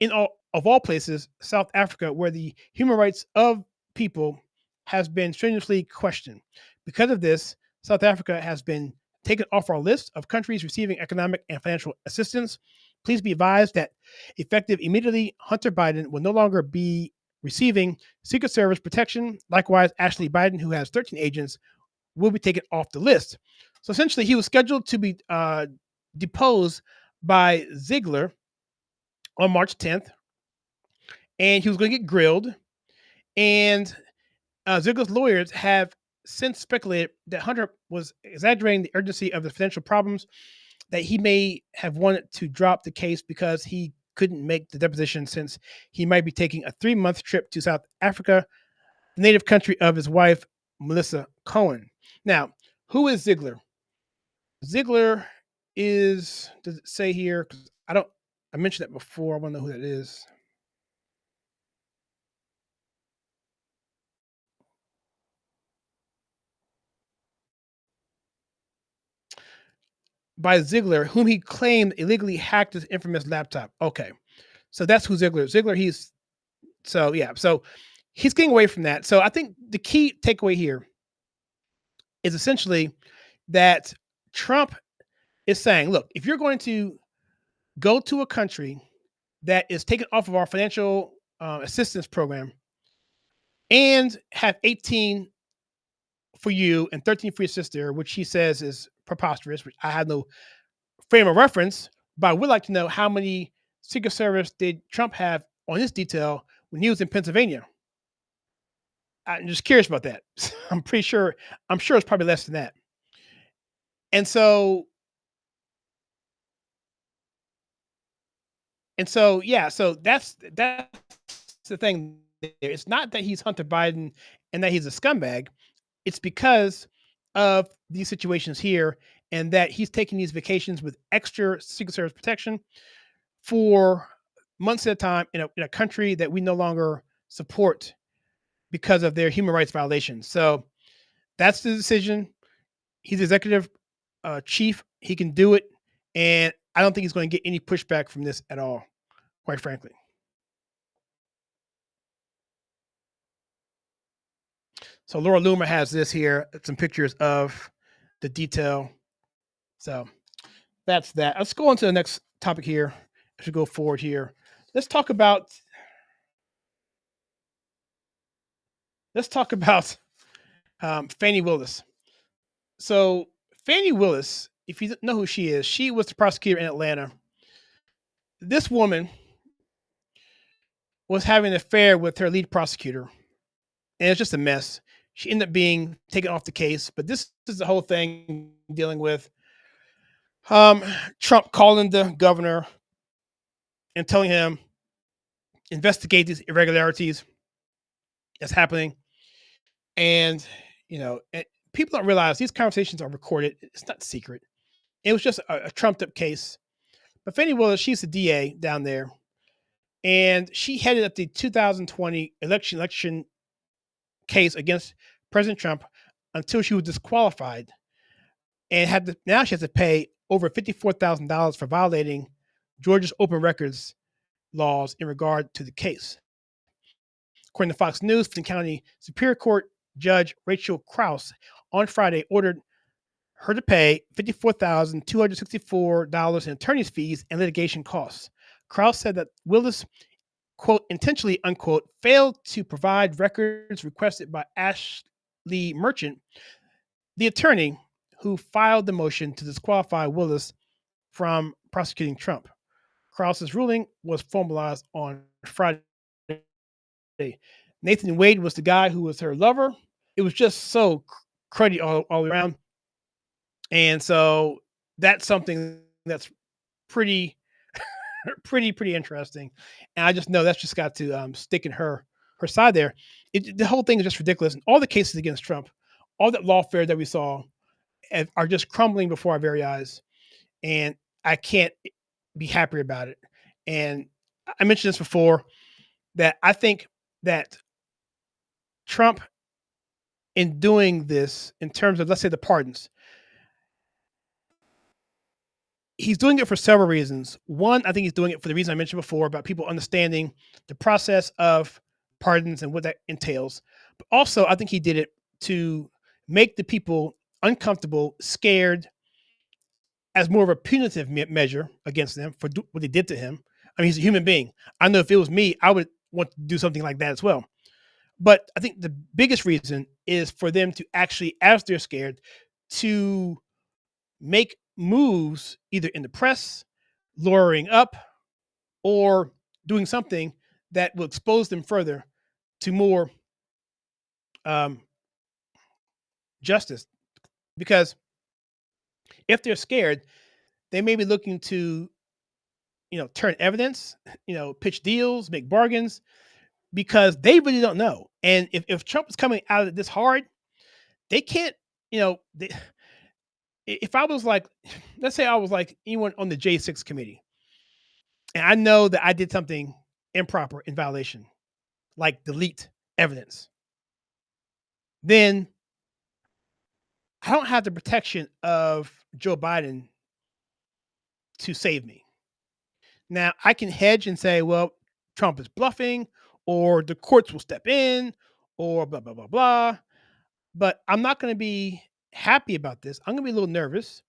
[SPEAKER 2] in all places, South Africa, where the human rights of people has been strenuously questioned. Because of this, South Africa has been taken off our list of countries receiving economic and financial assistance. Please be advised that effective immediately, Hunter Biden will no longer be receiving Secret Service protection. Likewise, Ashley Biden, who has 13 agents, will be taken off the list. So essentially, he was scheduled to be deposed by Ziegler on March 10th, and he was going to get grilled. And Ziegler's lawyers have since speculated that Hunter was exaggerating the urgency of the financial problems, that he may have wanted to drop the case because he couldn't make the deposition since he might be taking a 3-month trip to South Africa, the native country of his wife, Melissa Cohen. Now, who is Ziegler? Ziegler is, does it say here? I mentioned that before. I want to know who that is. By Ziegler, whom he claimed illegally hacked his infamous laptop. Okay. So that's who Ziegler is. Ziegler, so he's getting away from that. So I think the key takeaway here is essentially that Trump is saying, look, if you're going to go to a country that is taken off of our financial assistance program and have 18 for you and 13 for your sister, which he says is preposterous, which I have no frame of reference, but I would like to know how many Secret Service did Trump have on his detail when he was in Pennsylvania. I'm just curious about that. I'm sure it's probably less than that. And so yeah, so that's the thing. It's not that he's Hunter Biden and that he's a scumbag. it's because of these situations here, and that he's taking these vacations with extra Secret Service protection for months at a time in a country that we no longer support because of their human rights violations. So that's the decision. He's executive chief. He can do it. And I don't think he's going to get any pushback from this at all, quite frankly. So Laura Loomer has this here, some pictures of the detail. So that's that. Let's go on to the next topic here. As we go forward here, let's talk about Fani Willis. So Fani Willis, if you don't know who she is, she was the prosecutor in Atlanta. This woman was having an affair with her lead prosecutor, and it's just a mess. She ended up being taken off the case, but this is the whole thing dealing with Trump calling the governor and telling him, investigate these irregularities that's happening. And, people don't realize these conversations are recorded. It's not secret. It was just a trumped up case. But Fani Willis, she's the DA down there. And she headed up the 2020 election case against President Trump until she was disqualified, and now she has to pay over $54,000 for violating Georgia's open records laws in regard to the case. According to Fox News, Fulton County Superior Court Judge Rachel Krause on Friday ordered her to pay $54,264 in attorney's fees and litigation costs. Krause said that Willis, quote, intentionally, unquote, failed to provide records requested by Ashley Merchant, the attorney who filed the motion to disqualify Willis from prosecuting Trump. Krause's ruling was formalized on Friday. Nathan Wade was the guy who was her lover. It was just so cruddy all around. And so that's something that's pretty interesting. And I just know that's just got to stick in her side there. The whole thing is just ridiculous. And all the cases against Trump, all that lawfare that we saw are just crumbling before our very eyes. And I can't be happier about it. And I mentioned this before, that I think that Trump, in doing this, in terms of, let's say, the pardons, he's doing it for several reasons. One, I think he's doing it for the reason I mentioned before about people understanding the process of pardons and what that entails. But also, I think he did it to make the people uncomfortable, scared, as more of a punitive measure against them for what they did to him. I mean, he's a human being. I know if it was me, I would want to do something like that as well. But I think the biggest reason is for them to actually, as they're scared, to make moves either in the press, lawyering up, or doing something that will expose them further to more justice. Because if they're scared, they may be looking to, turn evidence, pitch deals, make bargains, because they really don't know. And if Trump is coming out of it this hard, they can't, if I was like, let's say I was like anyone on the J6 committee, and I know that I did something improper in violation, like delete evidence, then I don't have the protection of Joe Biden to save me. Now, I can hedge and say, well, Trump is bluffing, or the courts will step in, or blah, blah, blah, blah. But I'm not going to be happy about this. I'm going to be a little nervous.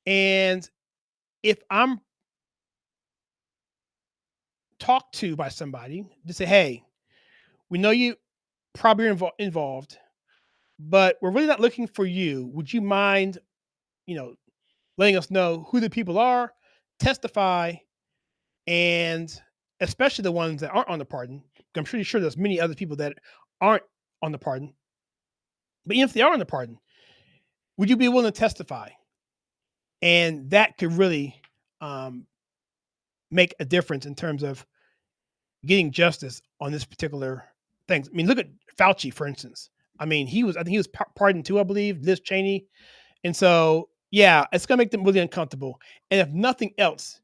[SPEAKER 2] And if I'm talked to by somebody to say, hey, we know you probably are involved, but we're really not looking for you. Would you mind, letting us know who the people are, testify, and especially the ones that aren't on the pardon. I'm pretty sure there's many other people that aren't on the pardon. But even if they are on the pardon, would you be willing to testify? And that could really make a difference in terms of getting justice on this particular thing. I mean, look at Fauci, for instance. I mean, I think he was pardoned too, I believe, Liz Cheney. And so, yeah, it's going to make them really uncomfortable. And if nothing else,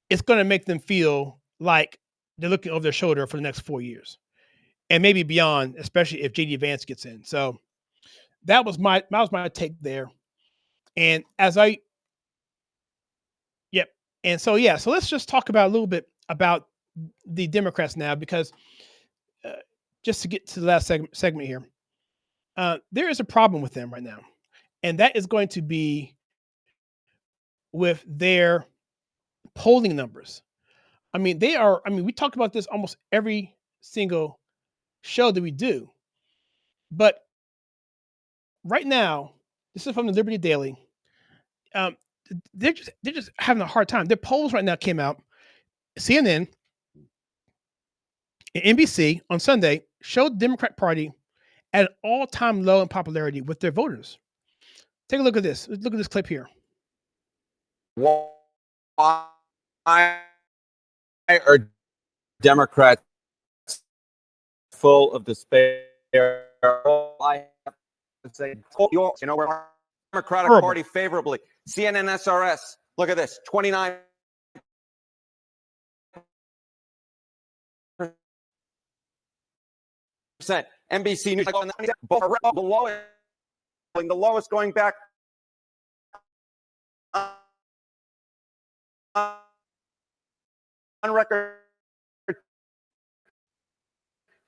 [SPEAKER 2] it's going to make them feel like they're looking over their shoulder for the next 4 years and maybe beyond, especially if JD Vance gets in. So that was my take there. And so let's just talk about a little bit about the Democrats now, because just to get to the last segment here, there is a problem with them right now, and that is going to be with their polling numbers. I mean, we talk about this almost every single show that we do, but right now, this is from the Liberty Daily. They're just having a hard time. Their polls right now came out. CNN and NBC on Sunday showed the Democrat Party at an all-time low in popularity with their voters. Take a look at this. Look at this clip here.
[SPEAKER 5] Why are Democrats full of despair? I have to say, we're Democratic Party favorably. CNN SRS, look at this, 29%. NBC News, the lowest going back on record.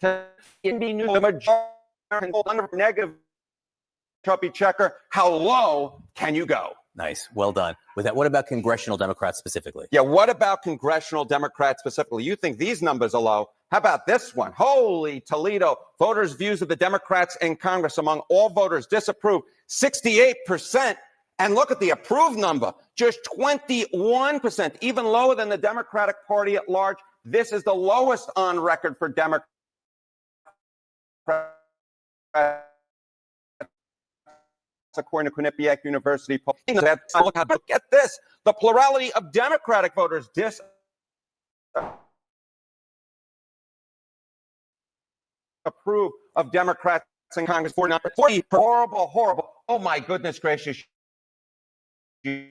[SPEAKER 5] NBC News, the majority negative. Trumpy checker. How low can you go?
[SPEAKER 17] Nice. Well done. With that, what about congressional Democrats specifically?
[SPEAKER 5] Yeah, what about congressional Democrats specifically? You think these numbers are low? How about this one? Holy Toledo. Voters' views of the Democrats in Congress among all voters disapprove, 68%. And look at the approved number, just 21%, even lower than the Democratic Party at large. This is the lowest on record for Democrats. According to Quinnipiac University. Get this. The plurality of Democratic voters disapprove of Democrats in Congress. 40. Horrible. Oh, my goodness gracious. You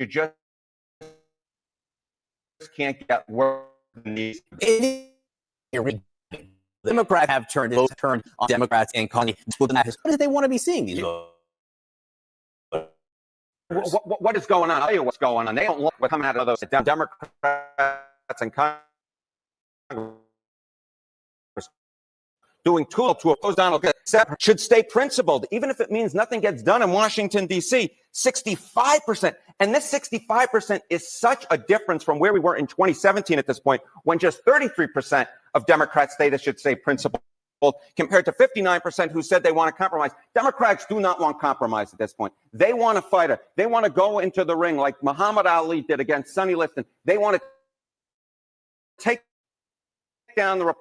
[SPEAKER 5] just can't get worse than these.
[SPEAKER 17] Democrats have turned on Democrats and Connie. What do they want to be seeing these votes?
[SPEAKER 5] What is going on? I'll tell you what's going on. They don't look what's coming out of those Democrats and Congress doing tool to oppose Donald Trump should stay principled, even if it means nothing gets done in Washington, D.C. 65%. And this 65% is such a difference from where we were in 2017 at this point, when just 33% of Democrats say they should stay principled, compared to 59% who said they want to compromise. Democrats do not want compromise at this point. They want a fighter. They want to go into the ring like Muhammad Ali did against Sonny Liston. They want to take down the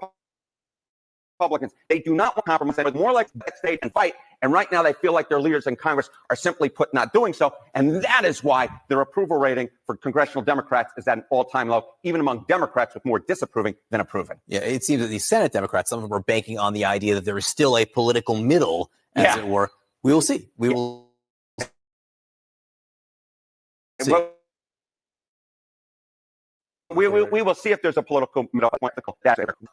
[SPEAKER 5] Republicans. They do not want compromise. They would more like backstage and fight. And right now they feel like their leaders in Congress are simply not doing so. And that is why their approval rating for congressional Democrats is at an all-time low, even among Democrats with more disapproving than approving.
[SPEAKER 17] Yeah, it seems that the Senate Democrats, some of them are banking on the idea that there is still a political middle, as it were. We will see. We will see.
[SPEAKER 5] We will see if there's a political middle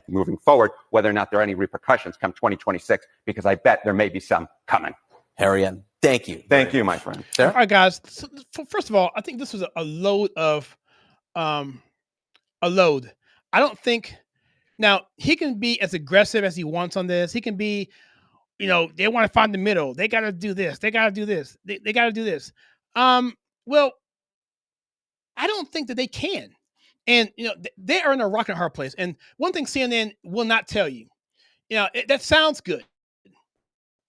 [SPEAKER 5] moving forward, whether or not there are any repercussions come 2026, because I bet there may be some coming.
[SPEAKER 17] Harry, thank you.
[SPEAKER 5] Thank you, my friend.
[SPEAKER 2] All right, guys. So, first of all, I think this was a load of a load. I don't think now he can be as aggressive as he wants on this. He can be, they want to find the middle. They got to do this. They got to do this. They got to do this. Well, I don't think that they can. And, they are in a rock and hard place. And one thing CNN will not tell you, that sounds good.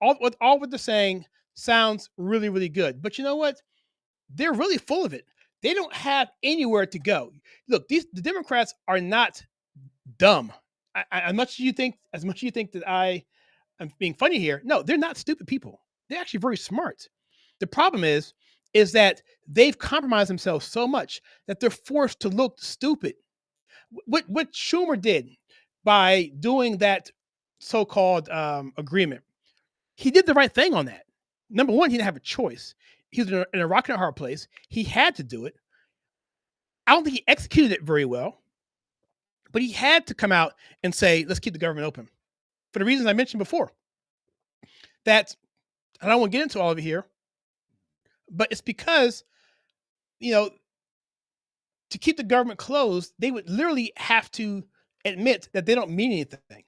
[SPEAKER 2] All what they're saying sounds really, really good. But you know what? They're really full of it. They don't have anywhere to go. Look, the Democrats are not dumb. As much as you think that I am being funny here, no, they're not stupid people. They're actually very smart. The problem is that they've compromised themselves so much that they're forced to look stupid. What Schumer did by doing that so-called agreement. He did the right thing on that. Number one, he didn't have a choice. He was in a rock and a hard place. He had to do it. I don't think he executed it very well, but he had to come out and say, let's keep the government open. For the reasons I mentioned before. That, I don't want to get into all of it here, but it's because, to keep the government closed, they would literally have to admit that they don't mean anything,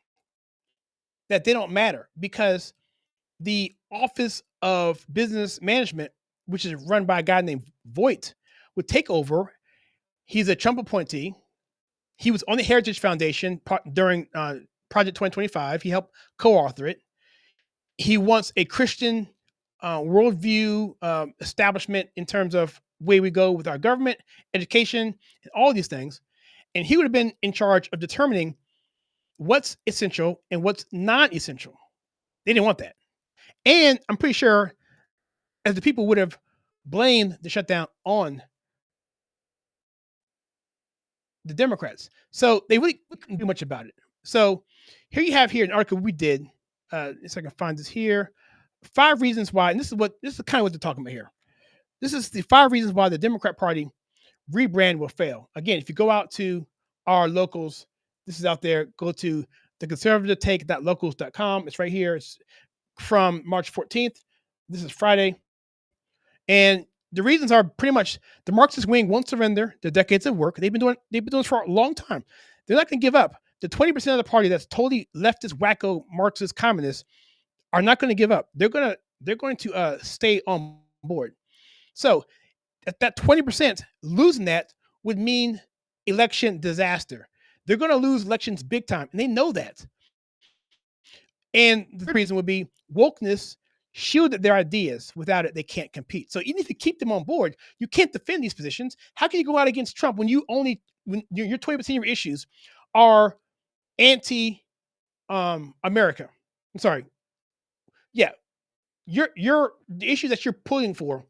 [SPEAKER 2] that they don't matter, because the Office of Business Management, which is run by a guy named Voigt, would take over. He's a Trump appointee. He was on the Heritage Foundation during Project 2025. He helped co-author it. He wants a Christian worldview establishment in terms of way we go with our government, education, and all these things. And he would have been in charge of determining what's essential and what's non-essential. They didn't want that. And I'm pretty sure as the people would have blamed the shutdown on the Democrats. So they really couldn't do much about it. So here you have an article we did. If I can find this here. 5 reasons why, and this is kind of what they're talking about here. This is the 5 reasons why the Democrat Party rebrand will fail. Again, if you go out to our locals, this is out there. Go to theconservativetake.locals.com. It's right here. It's from March 14th. This is Friday. And the reasons are pretty much the Marxist wing won't surrender their decades of work. They've been doing this for a long time. They're not going to give up. The 20% of the party that's totally leftist, wacko, Marxist, communists are not going to give up. They're going to stay on board. So that 20% losing that would mean election disaster. They're going to lose elections big time, and they know that. And the reason would be wokeness shielded their ideas. Without it, they can't compete. So even if you keep them on board, you can't defend these positions. How can you go out against Trump when your 20% of your issues are anti-America? I'm sorry. Yeah, the issues that you're pulling for,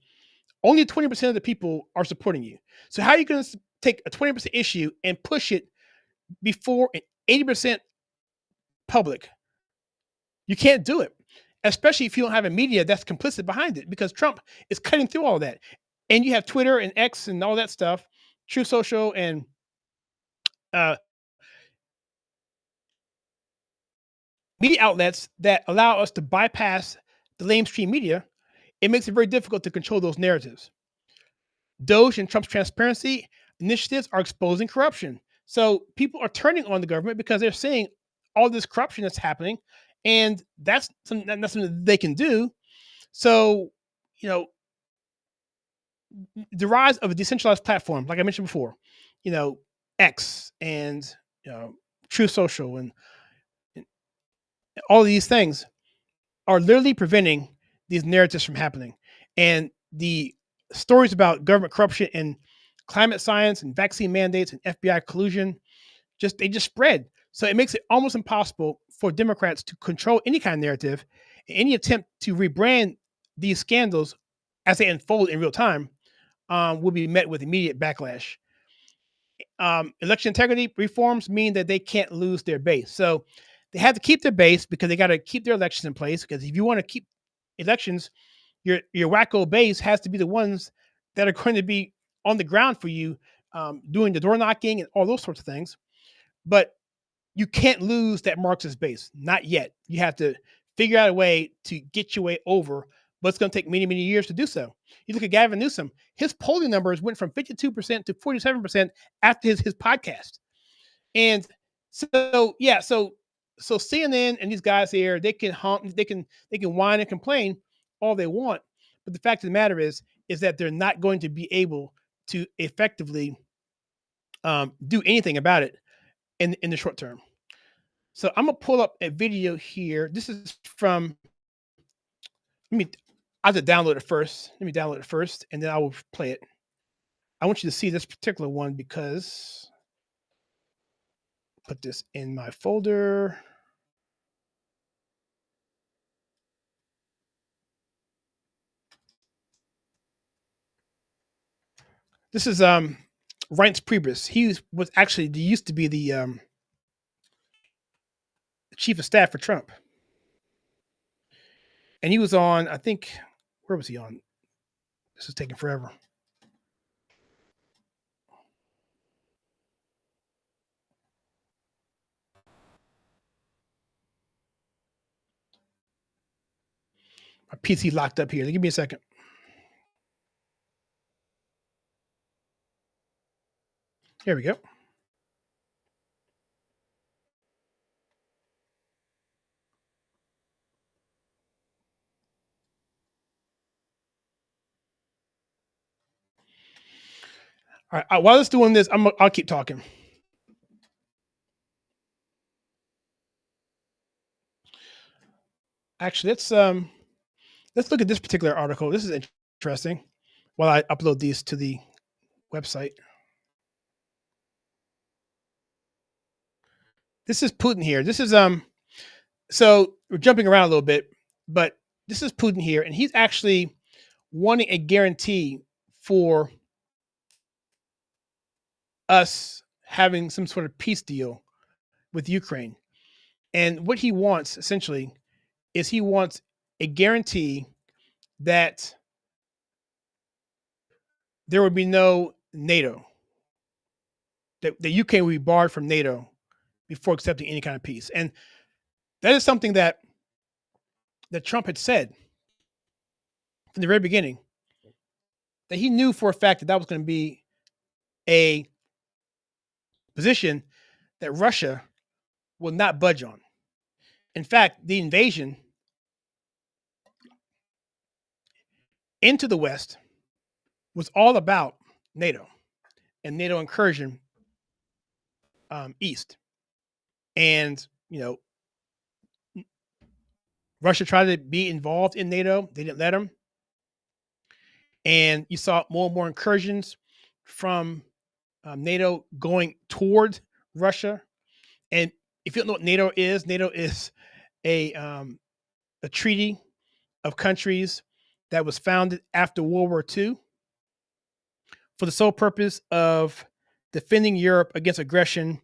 [SPEAKER 2] only 20% of the people are supporting you. So how are you going to take a 20% issue and push it before an 80% public? You can't do it, especially if you don't have a media that's complicit behind it, because Trump is cutting through all that. And you have Twitter and X and all that stuff, True Social and media outlets that allow us to bypass the mainstream media. It makes it very difficult to control those narratives. Doge and Trump's transparency initiatives are exposing corruption. So people are turning on the government because they're seeing all this corruption that's happening, and that's something that they can do. So, the rise of a decentralized platform, like I mentioned before, X and True Social and all of these things are literally preventing these narratives from happening. And the stories about government corruption and climate science and vaccine mandates and FBI collusion, they just spread. So it makes it almost impossible for Democrats to control any kind of narrative. Any attempt to rebrand these scandals as they unfold in real time will be met with immediate backlash. Election integrity reforms mean that they can't lose their base. So they have to keep their base because they got to keep their elections in place. Because if you want to keep elections, your wacko base has to be the ones that are going to be on the ground for you, doing the door knocking and all those sorts of things. But you can't lose that Marxist base. Not yet. You have to figure out a way to get your way over, but it's going to take many, many years to do so. You look at Gavin Newsom, his polling numbers went from 52% to 47% after his podcast. And so CNN and these guys here, they can hump, they can whine and complain all they want, but the fact of the matter is that they're not going to be able to effectively do anything about it in the short term. So I'm gonna pull up a video here. This is from. I have to download it first. Let me download it first, and then I will play it. I want you to see this particular one because put this in my folder. This is Reince Priebus. He used to be the the chief of staff for Trump. And he was on, I think, where was he on? This is taking forever. My PC locked up here. Give me a second. Here we go. All right. While it's doing this, I'll keep talking. Actually, let's look at this particular article. This is interesting. While I upload these to the website. This is Putin here. This is so we're jumping around a little bit, but this is Putin here, and he's actually wanting a guarantee for us having some sort of peace deal with Ukraine. And what he wants essentially is he wants a guarantee that there would be no NATO, that the UK will be barred from NATO before accepting any kind of peace. And that is something that Trump had said from the very beginning, that he knew for a fact that was going to be a position that Russia will not budge on. In fact, the invasion into the West was all about NATO and NATO incursion east. And, Russia tried to be involved in NATO. They didn't let them. And you saw more and more incursions from NATO going toward Russia. And if you don't know what NATO is a treaty of countries that was founded after World War II for the sole purpose of defending Europe against aggression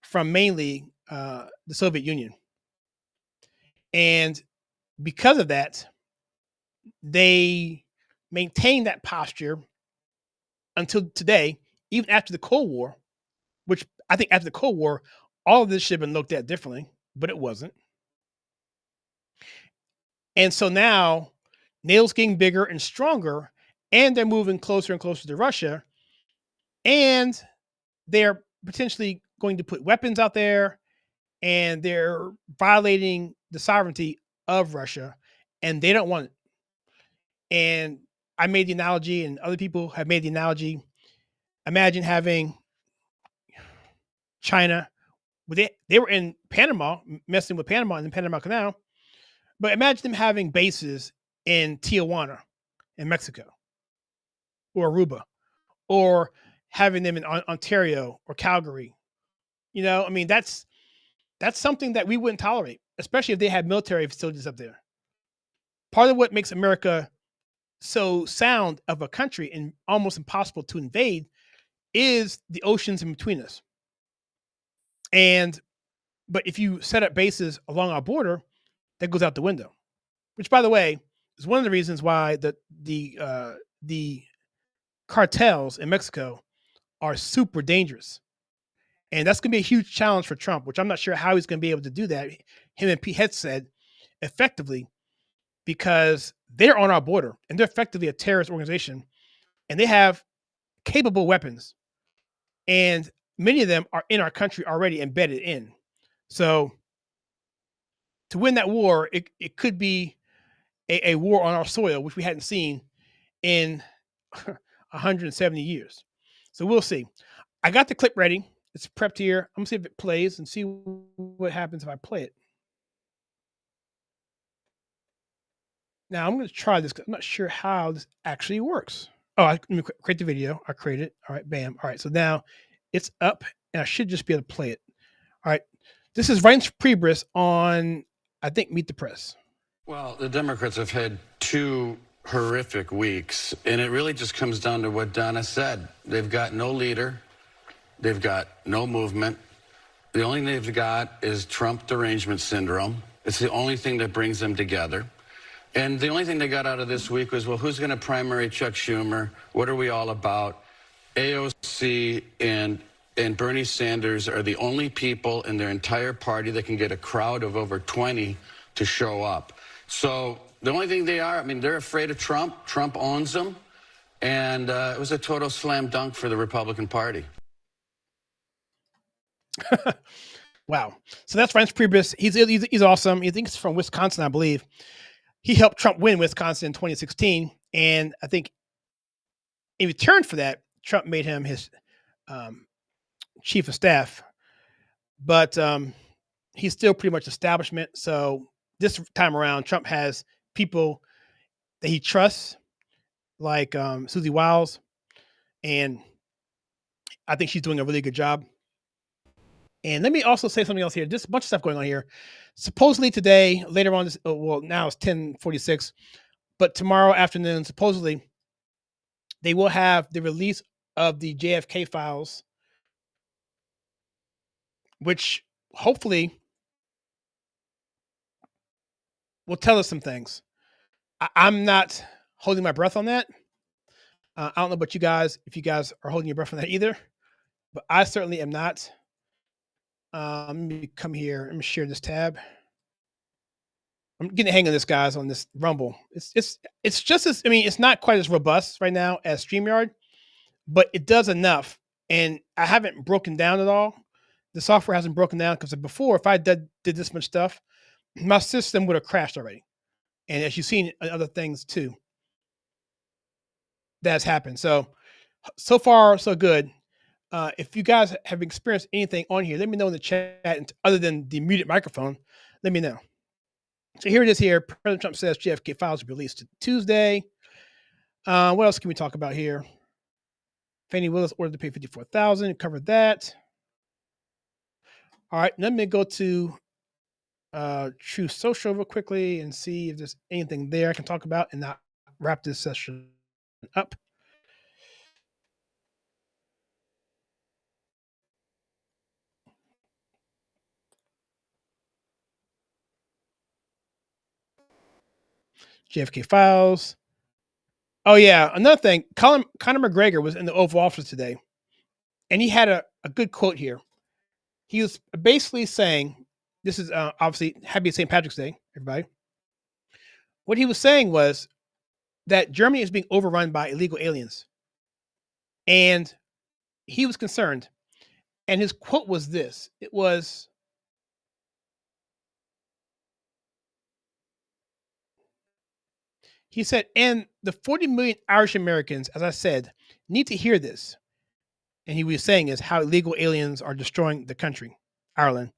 [SPEAKER 2] from mainly the Soviet Union. And because of that, they maintained that posture until today, even after the Cold War, which I think after the Cold War, all of this should have been looked at differently, but it wasn't. And so now NATO's getting bigger and stronger, and they're moving closer and closer to Russia, and they're potentially going to put weapons out there, and they're violating the sovereignty of Russia, and they don't want it. And I made the analogy, and other people have made the analogy. Imagine having China, they were in Panama, messing with Panama in the Panama Canal, but imagine them having bases in Tijuana, in Mexico, or Aruba, or having them in Ontario or Calgary. That's something that we wouldn't tolerate, especially if they had military facilities up there. Part of what makes America so sound of a country and almost impossible to invade is the oceans in between us. But if you set up bases along our border, that goes out the window, which, by the way, is one of the reasons why the cartels in Mexico are super dangerous. And that's going to be a huge challenge for Trump, which I'm not sure how he's going to be able to do that. Him and Pete Hegseth effectively, because they're on our border and they're effectively a terrorist organization, and they have capable weapons, and many of them are in our country already embedded in. So to win that war, it could be a war on our soil, which we hadn't seen in 170 years. So we'll see. I got the clip ready. It's prepped here. I'm going to see if it plays and see what happens if I play it. Now I'm going to try this because I'm not sure how this actually works. Oh, let me create the video. I created it. All right, bam. All right, so now it's up, and I should just be able to play it. All right, this is Reince Priebus on, I think, Meet the Press.
[SPEAKER 18] Well, the Democrats have had 2 horrific weeks, and it really just comes down to what Donna said. They've got no leader. They've got no movement. The only thing they've got is Trump derangement syndrome. It's the only thing that brings them together. And the only thing they got out of this week was, well, who's going to primary Chuck Schumer? What are we all about? AOC and Bernie Sanders are the only people in their entire party that can get a crowd of over 20 to show up. So the only thing they are, I mean, they're afraid of Trump. Trump owns them. And it was a total slam dunk for the Republican Party.
[SPEAKER 2] Wow. So that's Reince Priebus. He's awesome. He thinks from Wisconsin, I believe. He helped Trump win Wisconsin in 2016. And I think in return for that, Trump made him his chief of staff. But he's still pretty much establishment. So this time around, Trump has people that he trusts, like Susie Wiles. And I think she's doing a really good job. And let me also say something else here. Just a bunch of stuff going on here. Supposedly today, later on, well, now it's 10:46, but tomorrow afternoon, supposedly, they will have the release of the JFK files, which hopefully will tell us some things. I'm not holding my breath on that. I don't know about you guys, if you guys are holding your breath on that either, but I certainly am not. Let me come here. Let me share this tab. I'm getting the hang of this, guys, on this Rumble. It's just as, I mean, it's not quite as robust right now as StreamYard, but it does enough. And I haven't broken down at all. The software hasn't broken down because before, if I did this much stuff, my system would have crashed already. And as you've seen other things too, that's happened. So far, so good. If you guys have experienced anything on here, let me know in the chat. And other than the muted microphone, let me know. So here it is here. President Trump says JFK files will be released Tuesday. What else can we talk about here? Fani Willis ordered to pay $54,000. Covered that. All right, let me go to Truth Social real quickly and see if there's anything there I can talk about and not wrap this session up. JFK files. Oh, yeah. Another thing, Conor McGregor was in the Oval Office today, and he had a good quote here. He was basically saying, this is obviously happy St. Patrick's Day, everybody. What he was saying was that Germany is being overrun by illegal aliens. And he was concerned. And his quote was this. It was, he said, and the 40 million Irish Americans, as I said, need to hear this. And he was saying is how illegal aliens are destroying the country, Ireland.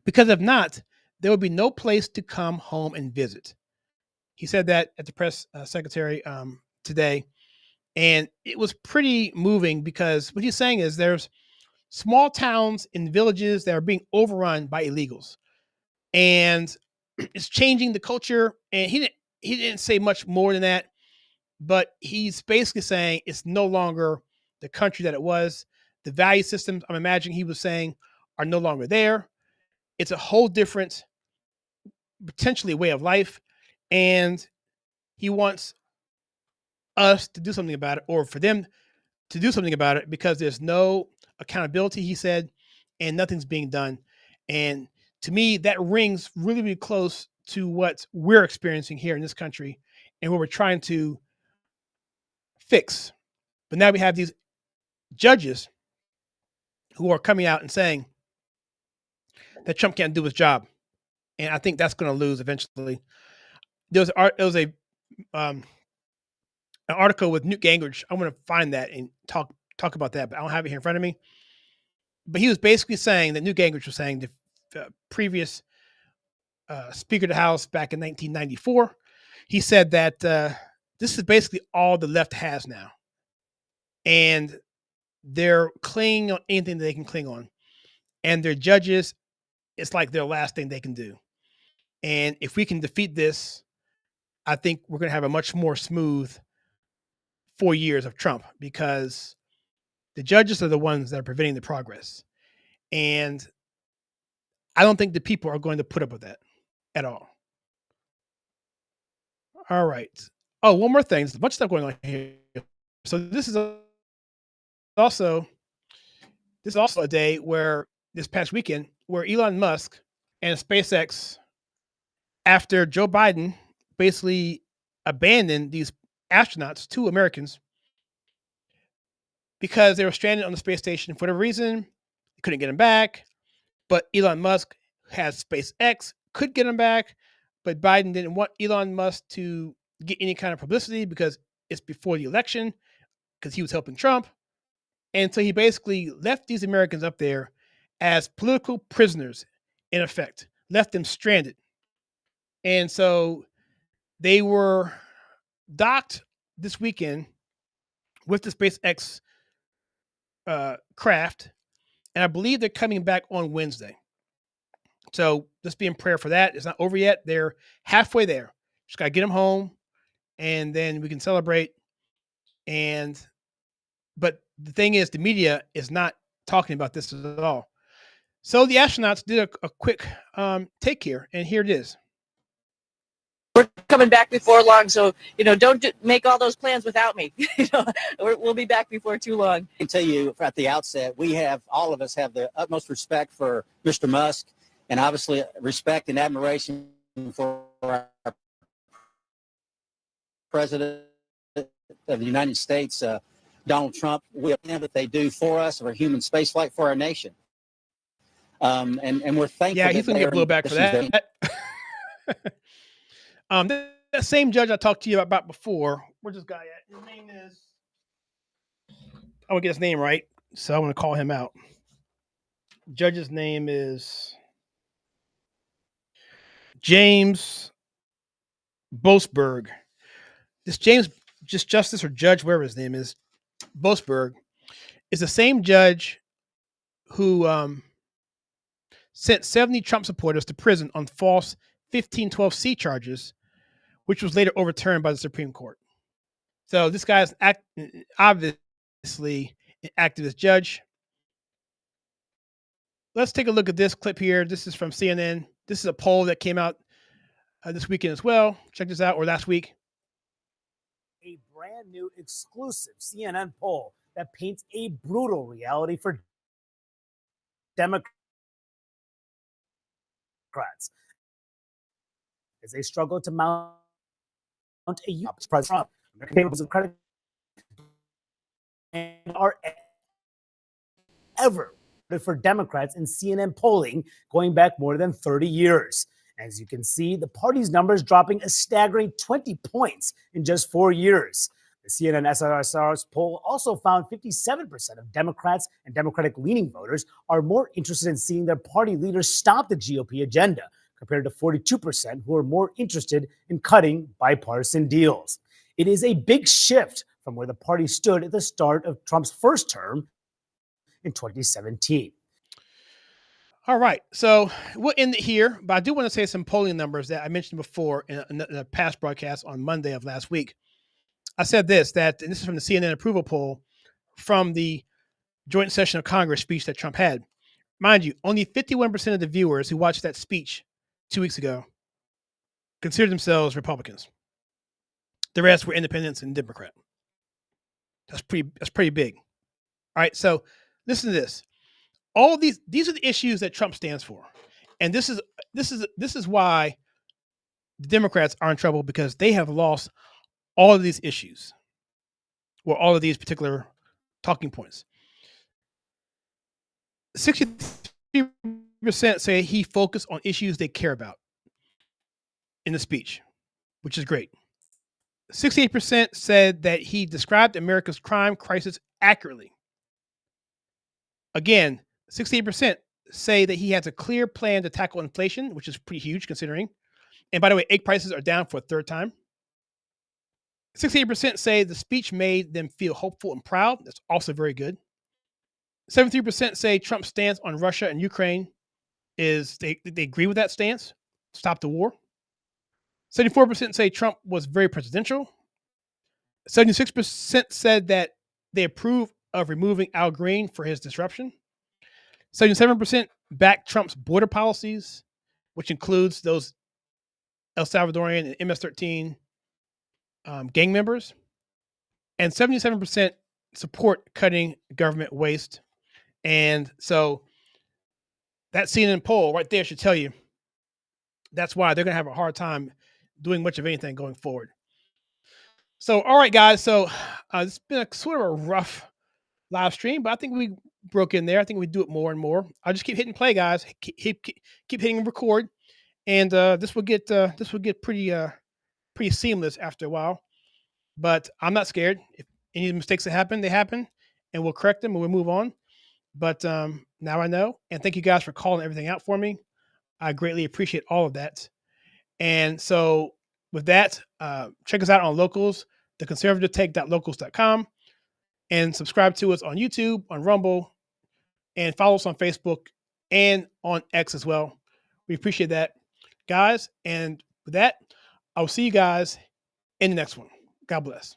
[SPEAKER 2] Because if not, there will be no place to come home and visit. He said that at the press secretary today. And it was pretty moving because what he's saying is there's small towns and villages that are being overrun by illegals. And it's changing the culture. And he didn't say much more than that, but he's basically saying it's no longer the country that it was. The value systems, I'm imagining he was saying, are no longer there. It's a whole different, potentially, way of life. And he wants us to do something about it, or for them to do something about it, because there's no accountability, he said, and nothing's being done. And to me, that rings really, really close to what we're experiencing here in this country and what we're trying to fix. But now we have these judges who are coming out and saying that Trump can't do his job. And I think that's going to lose eventually. There was an article with Newt Gingrich. I want to find that and talk about that, but I don't have it here in front of me. But he was basically saying that Newt Gingrich was saying the previous Speaker of the House back in 1994, he said that this is basically all the left has now. And they're clinging on anything that they can cling on. And their judges, it's like their last thing they can do. And if we can defeat this, I think we're going to have a much more smooth 4 years of Trump, because the judges are the ones that are preventing the progress. And I don't think the people are going to put up with that at all. All right. Oh, one more thing. There's a bunch of stuff going on here. So this is also a day where this past weekend where Elon Musk and SpaceX, after Joe Biden basically abandoned these astronauts, 2 Americans, because they were stranded on the space station for whatever reason, they couldn't get them back. But Elon Musk has SpaceX, could get them back, but Biden didn't want Elon Musk to get any kind of publicity because it's before the election, because he was helping Trump. And so he basically left these Americans up there as political prisoners, in effect, left them stranded. And so they were docked this weekend with the SpaceX craft, and I believe they're coming back on Wednesday. So let's be in prayer for that. It's not over yet. They're halfway there. Just got to get them home, and then we can celebrate. But the thing is, the media is not talking about this at all. So the astronauts did a quick take here, and here it is.
[SPEAKER 19] We're coming back before long, so don't make all those plans without me. We'll be back before too long.
[SPEAKER 20] I can tell you at the outset, all of us have the utmost respect for Mr. Musk, and obviously respect and admiration for our President of the United States, Donald Trump. We appreciate what they do for us, for human spaceflight, for our nation. And we're thankful.
[SPEAKER 2] Yeah, he's going to get blowback for that. That same judge I talked to you about before, where's this guy at? His name is, I want to get his name right, so I want to call him out. Judge's name is James Boasberg. This Justice or Judge, whatever his name is, Boasberg, is the same judge who sent 70 Trump supporters to prison on false 1512C charges, which was later overturned by the Supreme Court. So this guy is obviously an activist judge. Let's take a look at this clip here. This is from CNN. This is a poll that came out this weekend as well. Check this out, or last week.
[SPEAKER 21] A brand new exclusive CNN poll that paints a brutal reality for Democrats as they struggle to mount a youth President Trump. Tables of credit and are ever for Democrats in CNN polling going back more than 30 years. As you can see, the party's numbers dropping a staggering 20 points in just 4 years. The CNN SRSR's poll also found 57% of Democrats and Democratic-leaning voters are more interested in seeing their party leaders stop the GOP agenda, compared to 42% who are more interested in cutting bipartisan deals. It is a big shift from where the party stood at the start of Trump's first term in 2017.
[SPEAKER 2] All right, so we'll end it here, but I do want to say some polling numbers that I mentioned before in a past broadcast on Monday of last week. I said and this is from the CNN approval poll from the joint session of Congress speech that Trump had. Mind you, only 51% of the viewers who watched that speech 2 weeks ago considered themselves Republicans. The rest were independents and Democrat. That's pretty big. All right, so listen to this. All these are the issues that Trump stands for. And this is why the Democrats are in trouble, because they have lost all of these issues, or all of these particular talking points. 63% say he focused on issues they care about in the speech, which is great. 68% said that he described America's crime crisis accurately. Again, 68% say that he has a clear plan to tackle inflation, which is pretty huge considering. And by the way, egg prices are down for a third time. 68% say the speech made them feel hopeful and proud. That's also very good. 73% say Trump's stance on Russia and Ukraine is they agree with that stance. Stop the war. 74% say Trump was very presidential. 76% said that they approve of removing Al Green for his disruption. 77% back Trump's border policies, which includes those El Salvadorian and MS-13 gang members. And 77% support cutting government waste. And so that CNN poll right there should tell you that's why they're going to have a hard time doing much of anything going forward. So, all right, guys. So it's been a sort of a rough live stream, but I think we broke in there. I think we do it more and more. I'll just keep hitting play, guys. Keep hitting record, and this will get pretty seamless after a while. But I'm not scared. If any mistakes that happen, they happen, and we'll correct them and we'll move on. But now I know, and thank you guys for calling everything out for me. I greatly appreciate all of that. And so with that, check us out on Locals, theconservativetake.locals.com, and subscribe to us on YouTube, on Rumble, and follow us on Facebook and on X as well. We appreciate that, guys. And with that, I'll see you guys in the next one. God bless.